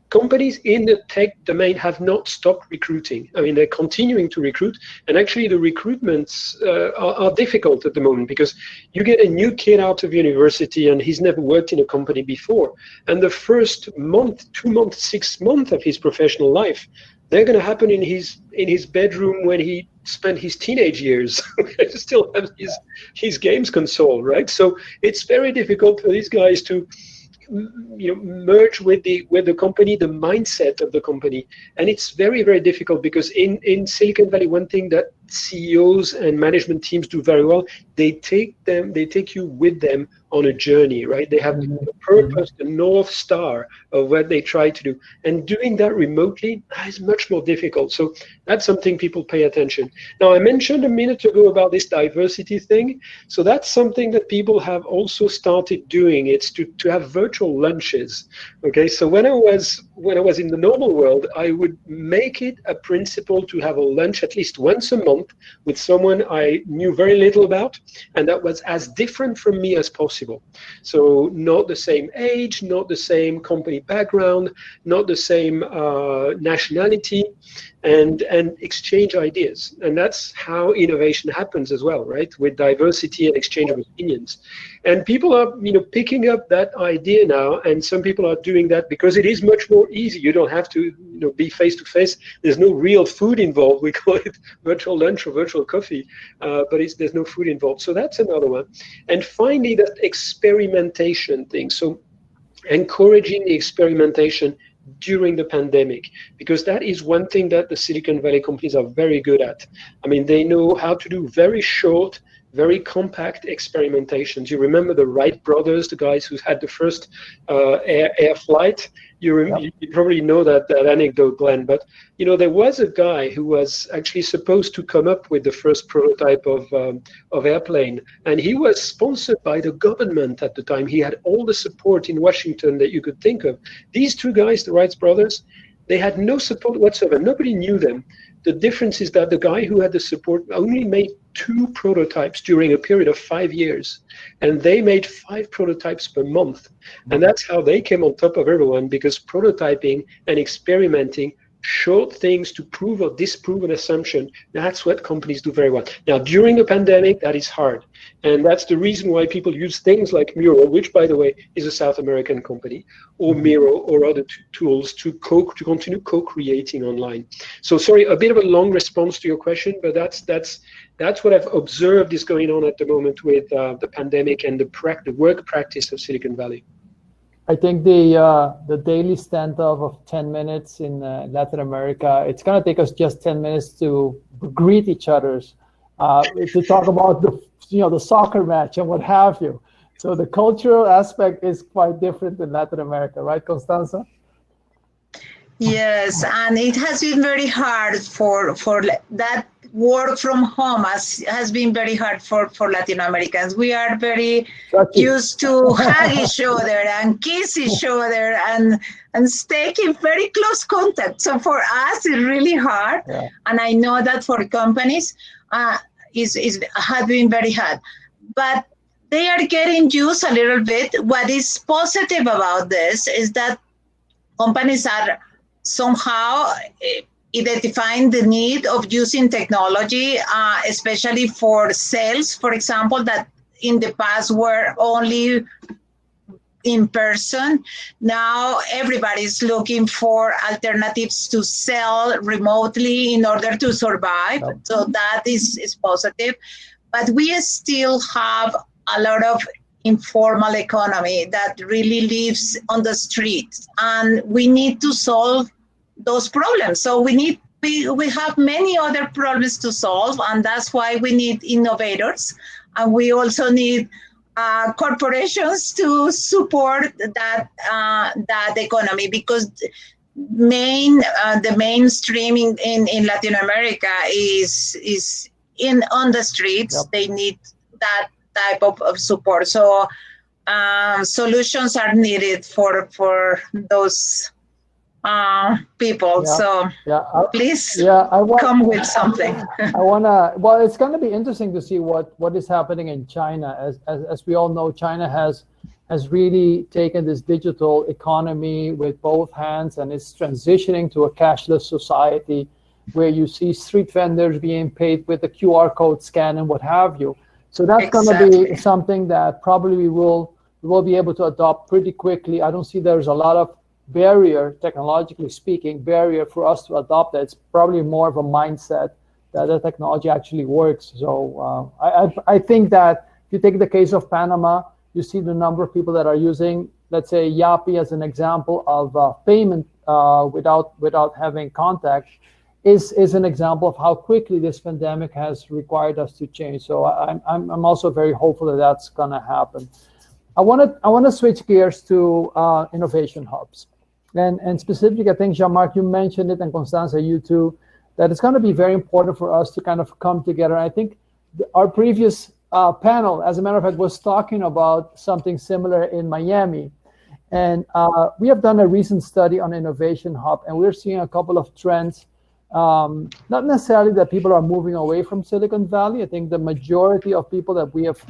companies in the tech domain have not stopped recruiting. I mean, they're continuing to recruit, and actually the recruitments are difficult at the moment, because you get a new kid out of university and he's never worked in a company before, and the first month, 2 months, 6 months of his professional life, they're going to happen in his bedroom when he spent his teenage years. Still have his games console, right? So it's very difficult for these guys to merge with the company, the mindset of the company. And it's very, very difficult, because in Silicon Valley, one thing that CEOs and management teams do very well, they take you with them on a journey, right? They have the purpose, the North Star of what they try to do. And doing that remotely is much more difficult. So that's something people pay attention. Now, I mentioned a minute ago about this diversity thing. So that's something that people have also started doing. It's to have virtual lunches. Okay, so when I was in the normal world, I would make it a principle to have a lunch at least once a month with someone I knew very little about, and that was as different from me as possible. So not the same age, not the same company background, not the same nationality, and exchange ideas. And that's how innovation happens as well, right? With diversity and exchange of opinions. And people are, picking up that idea now, and some people are doing that because it is much more easy. You don't have to, be face to face. There's no real food involved. We call it virtual lunch or virtual coffee, but there's no food involved. So that's another one. And finally, that experimentation thing. So encouraging the experimentation during the pandemic, because that is one thing that the Silicon Valley companies are very good at. I mean, they know how to do very short, very compact experimentations. You remember the Wright brothers, the guys who had the first air flight? You probably know that anecdote, Glenn, but there was a guy who was actually supposed to come up with the first prototype of airplane, and he was sponsored by the government at the time. He had all the support in Washington that you could think of. These 2 guys, the Wright brothers, they had no support whatsoever. Nobody knew them. The difference is that the guy who had the support only made 2 prototypes during a period of 5 years, and they made 5 prototypes per month. And that's how they came on top of everyone, because prototyping and experimenting, short things to prove or disprove an assumption, that's what companies do very well. Now, during the pandemic, that is hard. And that's the reason why people use things like Miro, which, by the way, is a South American company, or Miro or other tools to continue co-creating online. So sorry, a bit of a long response to your question, but that's what I've observed is going on at the moment with the pandemic and the work practice of Silicon Valley. I think the daily standoff of 10 minutes in Latin America, it's going to take us just 10 minutes to greet each other, to talk about the soccer match and what have you. So the cultural aspect is quite different in Latin America, right, Constanza? Yes, and it has been very hard for that work from home has been very hard for Latin Americans. We are very used to hug each other and kiss each other and stay in very close contact. So for us, it's really hard. Yeah. And I know that for companies, it has been very hard. But they are getting used a little bit. What is positive about this is that companies are somehow identifying the need of using technology, especially for sales, for example, that in the past were only in person. Now everybody's looking for alternatives to sell remotely in order to survive. Yep. So that is positive. But we still have a lot of informal economy that really lives on the streets, and we need to solve those problems. So we have many other problems to solve, and that's why we need innovators, and we also need corporations to support that economy, because the mainstream in Latin America is on the streets. Yep. They need that type of support. So solutions are needed for those people. Yeah. So Yeah. please come with something. Well, it's going to be interesting to see what is happening in China. As we all know, China has really taken this digital economy with both hands, and is transitioning to a cashless society where you see street vendors being paid with a QR code scan and what have you. So that's Exactly. going to be something that probably we will be able to adopt pretty quickly. I don't see there's a lot of barrier, technologically speaking, for us to adopt that. It's probably more of a mindset that the technology actually works. So I think that if you take the case of Panama, you see the number of people that are using, let's say, Yapi as an example of payment without having contact, is an example of how quickly this pandemic has required us to change. So I'm also very hopeful that that's going to happen. I want to switch gears to innovation hubs. And specifically, I think, Jean-Marc, you mentioned it, and Constanza, you too, that it's going to be very important for us to kind of come together. I think our previous panel, as a matter of fact, was talking about something similar in Miami. And we have done a recent study on Innovation Hub, and we're seeing a couple of trends. Not necessarily that people are moving away from Silicon Valley. I think the majority of people that we have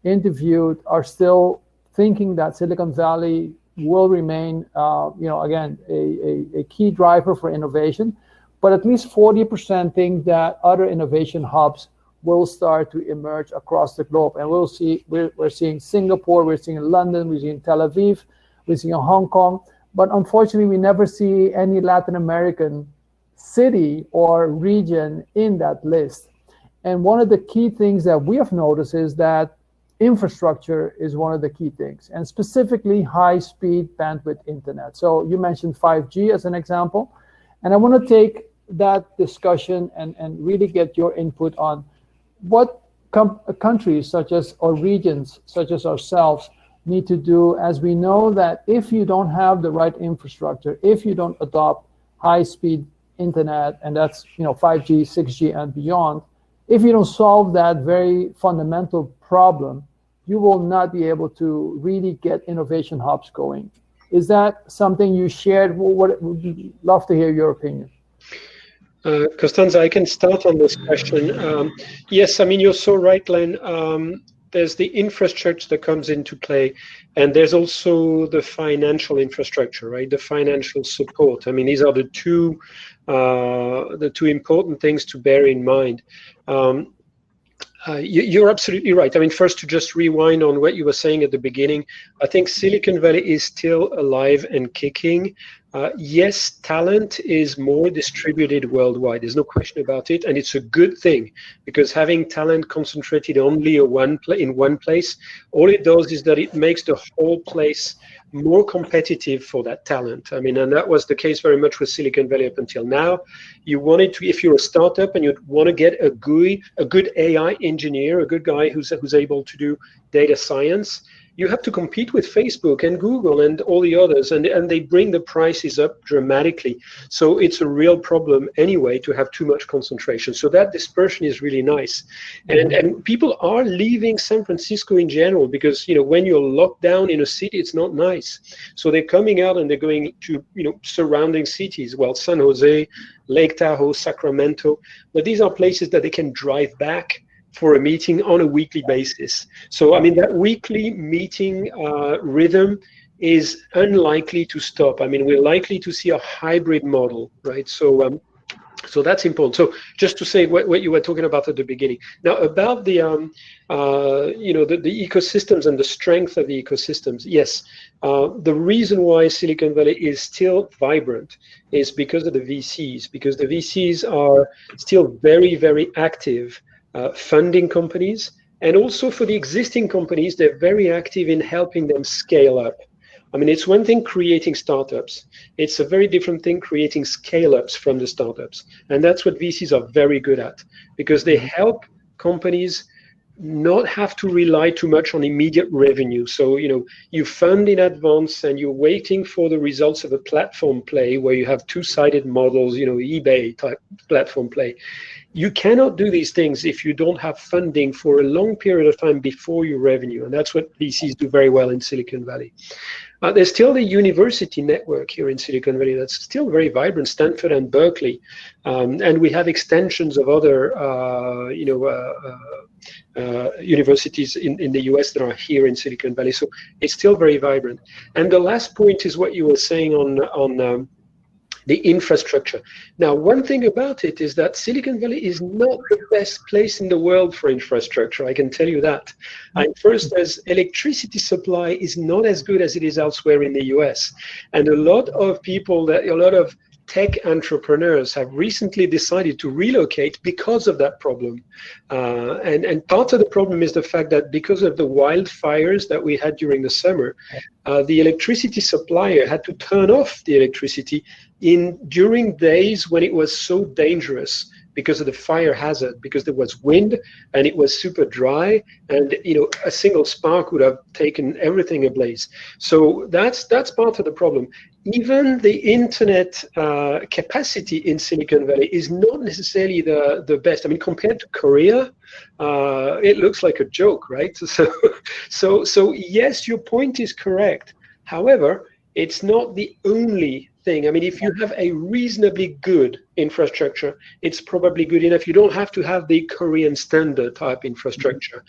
interviewed are still thinking that Silicon Valley will remain, again, a key driver for innovation. But at least 40% think that other innovation hubs will start to emerge across the globe. And we're seeing Singapore, we're seeing London, we're seeing Tel Aviv, we're seeing Hong Kong. But unfortunately, we never see any Latin American city or region in that list. And one of the key things that we have noticed is that infrastructure is one of the key things, and specifically high-speed bandwidth internet. So you mentioned 5G as an example, and I want to take that discussion and really get your input on what countries or regions such as ourselves need to do, as we know that if you don't have the right infrastructure, if you don't adopt high-speed internet, and that's 5G, 6G, and beyond, if you don't solve that very fundamental problem, you will not be able to really get innovation hubs going. Is that something you shared? Would love to hear your opinion. Constanza, I can start on this question. Yes, I mean, you're so right, Glenn. There's the infrastructure that comes into play, and there's also the financial infrastructure, right? The financial support. I mean, these are the two important things to bear in mind. You're absolutely right. I mean, first, to just rewind on what you were saying at the beginning, I think Silicon Valley is still alive and kicking. Yes, talent is more distributed worldwide. There's no question about it, and it's a good thing, because having talent concentrated only in one place, all it does is that it makes the whole place more competitive for that talent. I mean, and that was the case very much with Silicon Valley up until now. You wanted to, if you're a startup and you want to get a good AI engineer, a good guy who's able to do data science, you have to compete with Facebook and Google and all the others, and they bring the prices up dramatically. So it's a real problem anyway to have too much concentration. So that dispersion is really nice. And people are leaving San Francisco in general, because when you're locked down in a city, it's not nice. So they're coming out and they're going to surrounding cities. Well, San Jose, Lake Tahoe, Sacramento, but these are places that they can drive back for a meeting on a weekly basis. So, I mean, that weekly meeting rhythm is unlikely to stop. I mean, we're likely to see a hybrid model, right? So so that's important. So just to say what you were talking about at the beginning. Now about the, you know, the ecosystems and the strength of the ecosystems. Yes, the reason why Silicon Valley is still vibrant is because of the VCs, because the VCs are still very, very active funding companies. And also for the existing companies, they're very active in helping them scale up. I mean, it's one thing creating startups. It's a very different thing creating scale-ups from the startups. And that's what VCs are very good at, because they help companies not have to rely too much on immediate revenue. So, you know, you fund in advance and you're waiting for the results of a platform play where you have two-sided models, you know, eBay type platform play. You cannot do these things if you don't have funding for a long period of time before your revenue. And that's what VCs do very well in Silicon Valley. There's still the university network here in Silicon Valley that's still very vibrant, Stanford and Berkeley. And we have extensions of other, you know, universities in the US that are here in Silicon Valley. So it's still very vibrant. And the last point is what you were saying on the infrastructure. Now, one thing about it is that Silicon Valley is not the best place in the world for infrastructure. I can tell you that. And first, as electricity supply is not as good as it is elsewhere in the US. And a lot of people, a lot of tech entrepreneurs have recently decided to relocate because of that problem. And part of the problem is the fact that because of the wildfires that we had during the summer, the electricity supplier had to turn off the electricity during days when it was so dangerous because of the fire hazard, because there was wind and it was super dry, and you know, a single spark would have taken everything ablaze. So that's part of the problem. Even the internet capacity in Silicon Valley is not necessarily the best. I mean, compared to Korea, it looks like a joke, right? So yes, your point is correct. However, it's not the only thing. I mean, if you have a reasonably good infrastructure, it's probably good enough. You don't have to have the Korean standard type infrastructure.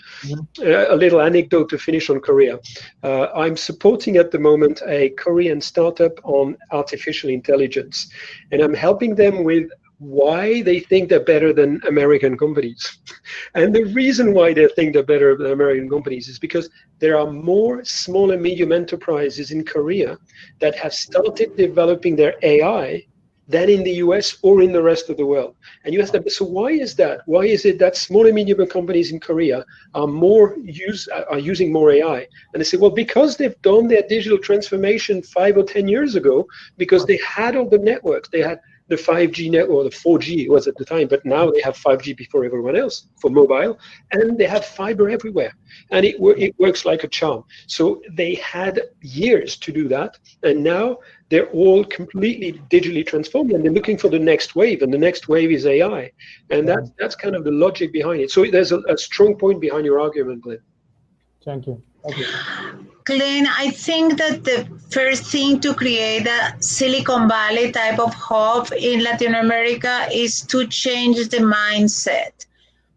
A little anecdote to finish on Korea. I'm supporting at the moment a Korean startup on artificial intelligence, and I'm helping them with why they think they're better than American companies. And the reason why they think they're better than American companies is because there are more small and medium enterprises in Korea that have started developing their AI than in the US or in the rest of the world. And you ask them, so why is that? Why is it that small and medium companies in Korea are using more AI? And they say, well, because they've done their digital transformation 5 or 10 years ago, because they had all the networks, they had the 5G network, or the 4G it was at the time, but now they have 5G before everyone else for mobile, and they have fiber everywhere, and it works like a charm. So they had years to do that, and now they're all completely digitally transformed, and they're looking for the next wave, and the next wave is AI, and that's kind of the logic behind it. So there's a strong point behind your argument, Glenn. Thank you. Thank you. Glenn, I think that the first thing to create a Silicon Valley type of hub in Latin America is to change the mindset.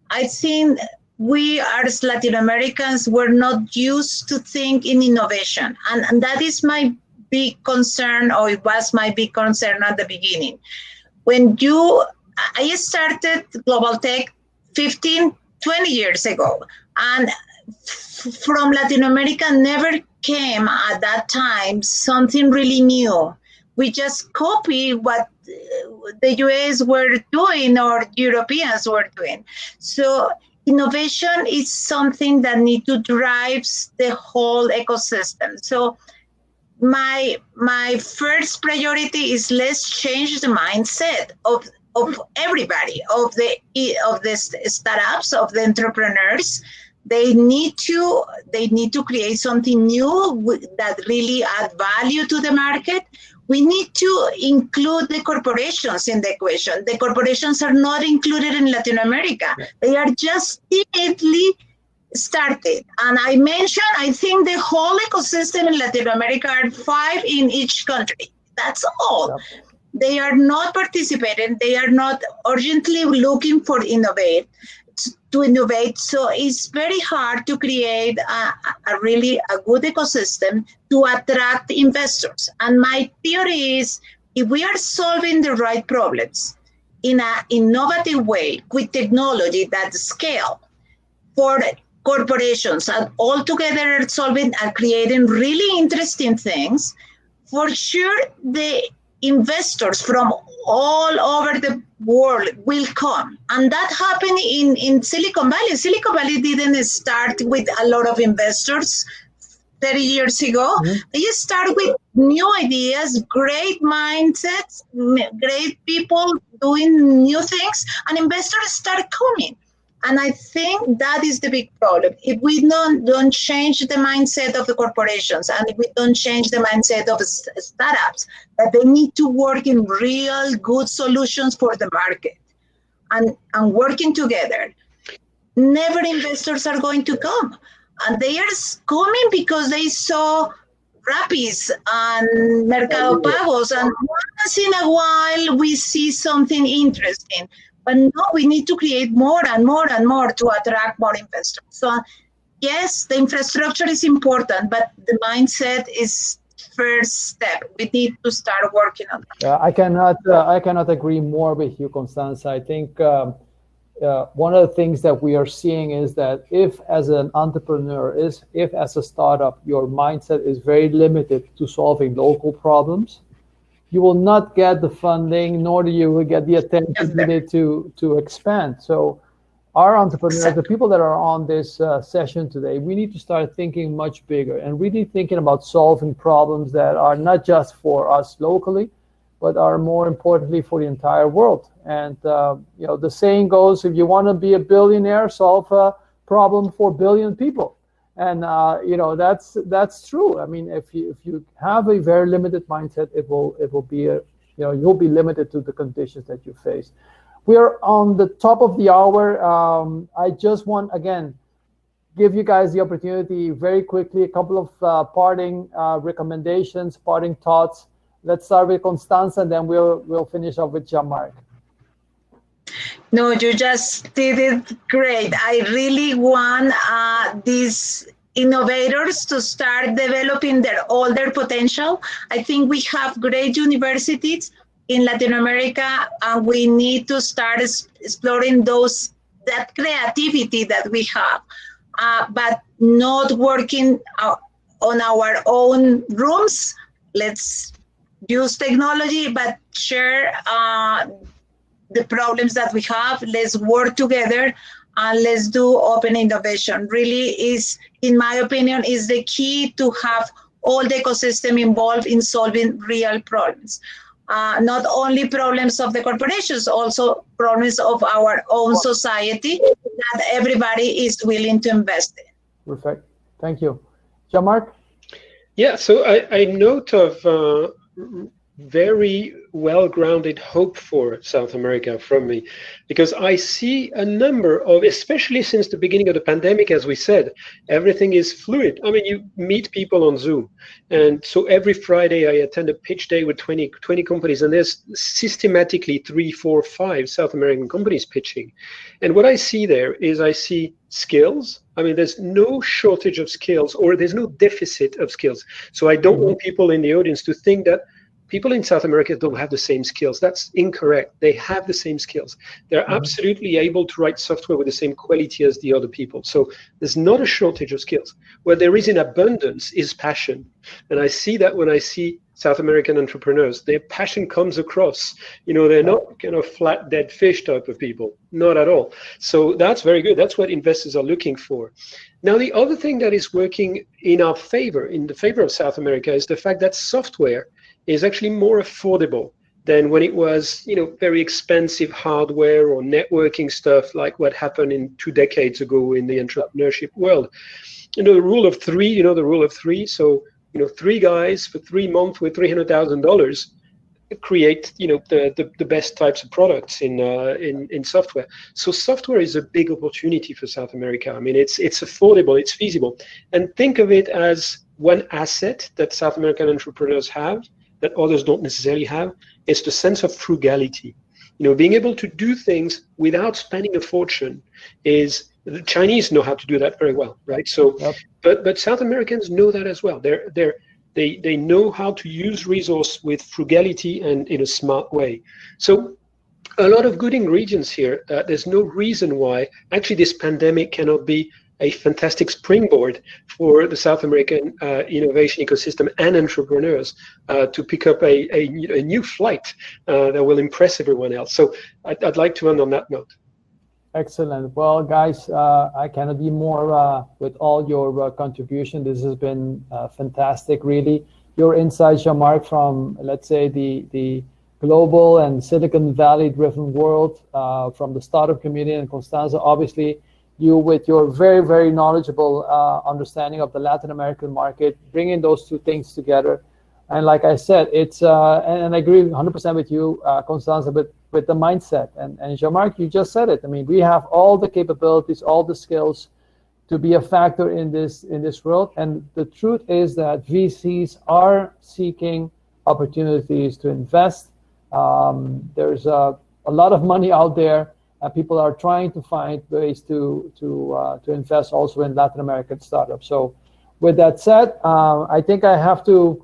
I think we as Latin Americans were not used to think in innovation. And that is my big concern, or it was my big concern at the beginning. I started Global Tech 15, 20 years ago. And from Latin America never came at that time something really new. We just copied what the US were doing or Europeans were doing. So innovation is something that needs to drive the whole ecosystem. So my first priority is let's change the mindset of everybody, of the startups, of the entrepreneurs. They need to create something new that really add value to the market. We need to include the corporations in the equation. The corporations are not included in Latin America. They are just timidly started. And I mentioned, I think the whole ecosystem in Latin America are 5 in each country. That's all. Yep. They are not participating. They are not urgently looking for innovate. to innovate. So it's very hard to create a really good ecosystem to attract investors. And my theory is, if we are solving the right problems in an innovative way with technology that scale for corporations and all together solving and creating really interesting things, for sure the investors from all over the world will come. And that happened in Silicon Valley. Silicon Valley didn't start with a lot of investors 30 years ago. They start with new ideas, great mindsets, great people doing new things, and investors start coming. And I think that is the big problem. If we don't change the mindset of the corporations, and if we don't change the mindset of startups, that they need to work in real good solutions for the market and working together, never investors are going to come. And they are coming because they saw Rappies and Mercado Pagos, and once in a while we see something interesting. But no, we need to create more and more and more to attract more investors. So yes, the infrastructure is important, but the mindset is first step. We need to start working on that. I cannot agree more with you, Constanza. I think one of the things that we are seeing is that if as an entrepreneur, if as a startup, your mindset is very limited to solving local problems, you will not get the funding, nor do you get the attention needed to expand. So our entrepreneurs, the people that are on this session today, we need to start thinking much bigger and really thinking about solving problems that are not just for us locally, but are more importantly for the entire world. And you know, the saying goes, if you want to be a billionaire, solve a problem for a billion people. And you know, that's true. I mean, if you have a very limited mindset, it will be you'll be limited to the conditions that you face. We are on the top of the hour. I just want again give you guys the opportunity very quickly, a couple of parting recommendations, parting thoughts. Let's start with Constanza, and then we'll finish off with Jean-Marc. No, you just did it great. I really want these innovators to start developing all their potential. I think we have great universities in Latin America, and we need to start exploring that creativity that we have, but not working on our own rooms. Let's use technology, but share the problems that we have. Let's work together and let's do open innovation. Really is, in my opinion, is the key to have all the ecosystem involved in solving real problems. Not only problems of the corporations, also problems of our own society that everybody is willing to invest in. Perfect. Thank you. Jean-Marc? Yeah, so I note of very well-grounded hope for South America from me, because I see a number of, especially since the beginning of the pandemic, as we said, everything is fluid. I mean, you meet people on Zoom. And so every Friday I attend a pitch day with 20 companies, and there's systematically 3, 4, 5 South American companies pitching. And what I see there is I see skills. I mean, there's no shortage of skills, or there's no deficit of skills. So I don't want people in the audience to think that people in South America don't have the same skills. That's incorrect. They have the same skills. They're absolutely able to write software with the same quality as the other people. So there's not a shortage of skills. Where there is in abundance is passion. And I see that when I see South American entrepreneurs, their passion comes across. You know, they're not kind of flat, dead fish type of people. Not at all. So that's very good. That's what investors are looking for. Now, the other thing that is working in our favor, in the favor of South America, is the fact that software is actually more affordable than when it was, you know, very expensive hardware or networking stuff like what happened in 2 decades ago in the entrepreneurship world. You know, the rule of three. So, you know, 3 guys for 3 months with $300,000 create, you know, the best types of products in software. So software is a big opportunity for South America. I mean, it's affordable, it's feasible, and think of it as one asset that South American entrepreneurs have that others don't necessarily have. It's the sense of frugality. being able to do things without spending a fortune is, the Chinese know how to do that very well, right? So, Yep. but South Americans know that as well. They know how to use resource with frugality and in a smart way. So a lot of good ingredients here. There's no reason why actually this pandemic cannot be a fantastic springboard for the South American innovation ecosystem and entrepreneurs to pick up a new flight that will impress everyone else. So I'd like to end on that note. Excellent. Well, guys, I cannot be more with all your contribution. This has been fantastic, really. Your insights, Jean-Marc, from, let's say, the global and Silicon Valley-driven world, from the startup community, and Constanza, obviously, you with your very, very knowledgeable understanding of the Latin American market, bringing those two things together. And like I said, it's, and I agree 100% with you, Constanza, with the mindset. And Jean-Marc, you just said it. I mean, we have all the capabilities, all the skills to be a factor in this world. And the truth is that VCs are seeking opportunities to invest. There's a lot of money out there. People are trying to find ways to invest also in Latin American startups. So with that said, I think I have to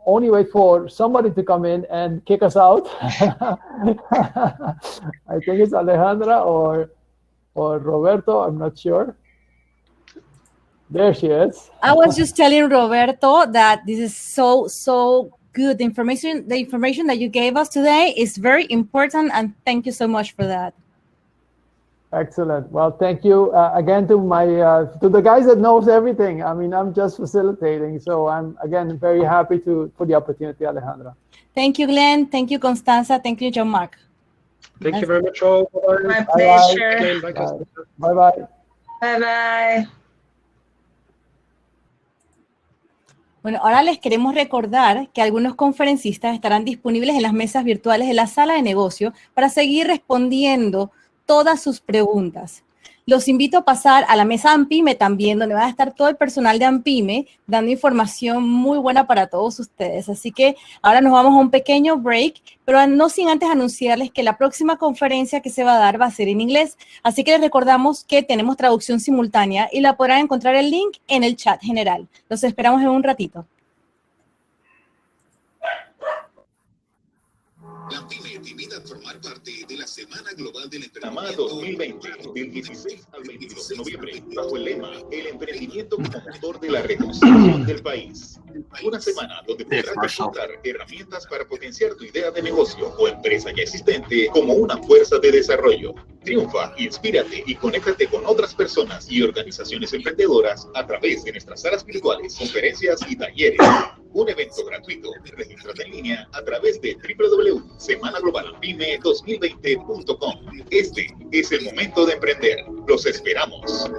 only wait for somebody to come in and kick us out. I think it's Alejandra or Roberto, I'm not sure. There she is. I was just telling Roberto that this is so good. The information that you gave us today is very important, and thank you so much for that. Excellent. Well, thank you again to my to the guys that knows everything. I mean, I'm just facilitating, so I'm again very happy for the opportunity, Alejandra. Thank you, Glenn. Thank you, Constanza. Thank you, Jean-Marc. Thank you very much, all. My pleasure. Bye bye. Bye bye. Bueno, ahora les queremos recordar que algunos conferencistas estarán disponibles en las mesas virtuales de la sala de negocio para seguir respondiendo todas sus preguntas. Los invito a pasar a la mesa AMPYME también, donde va a estar todo el personal de AMPYME dando información muy buena para todos ustedes. Así que ahora nos vamos a un pequeño break, pero no sin antes anunciarles que la próxima conferencia que se va a dar va a ser en inglés. Así que les recordamos que tenemos traducción simultánea y la podrán encontrar el link en el chat general. Los esperamos en un ratito. La PYME te invita a formar parte de la Semana Global del Emprendimiento 2020, del 16 al 22 de noviembre, bajo el lema El emprendimiento como motor de la reconstrucción del país. Una semana donde podrás encontrar herramientas para potenciar tu idea de negocio o empresa ya existente como una fuerza de desarrollo. Triunfa, inspírate y conéctate con otras personas y organizaciones emprendedoras a través de nuestras salas virtuales, conferencias y talleres. Un evento gratuito. Regístrate en línea a través de www.semanaglobalpyme2020.com. Este es el momento de emprender. Los esperamos.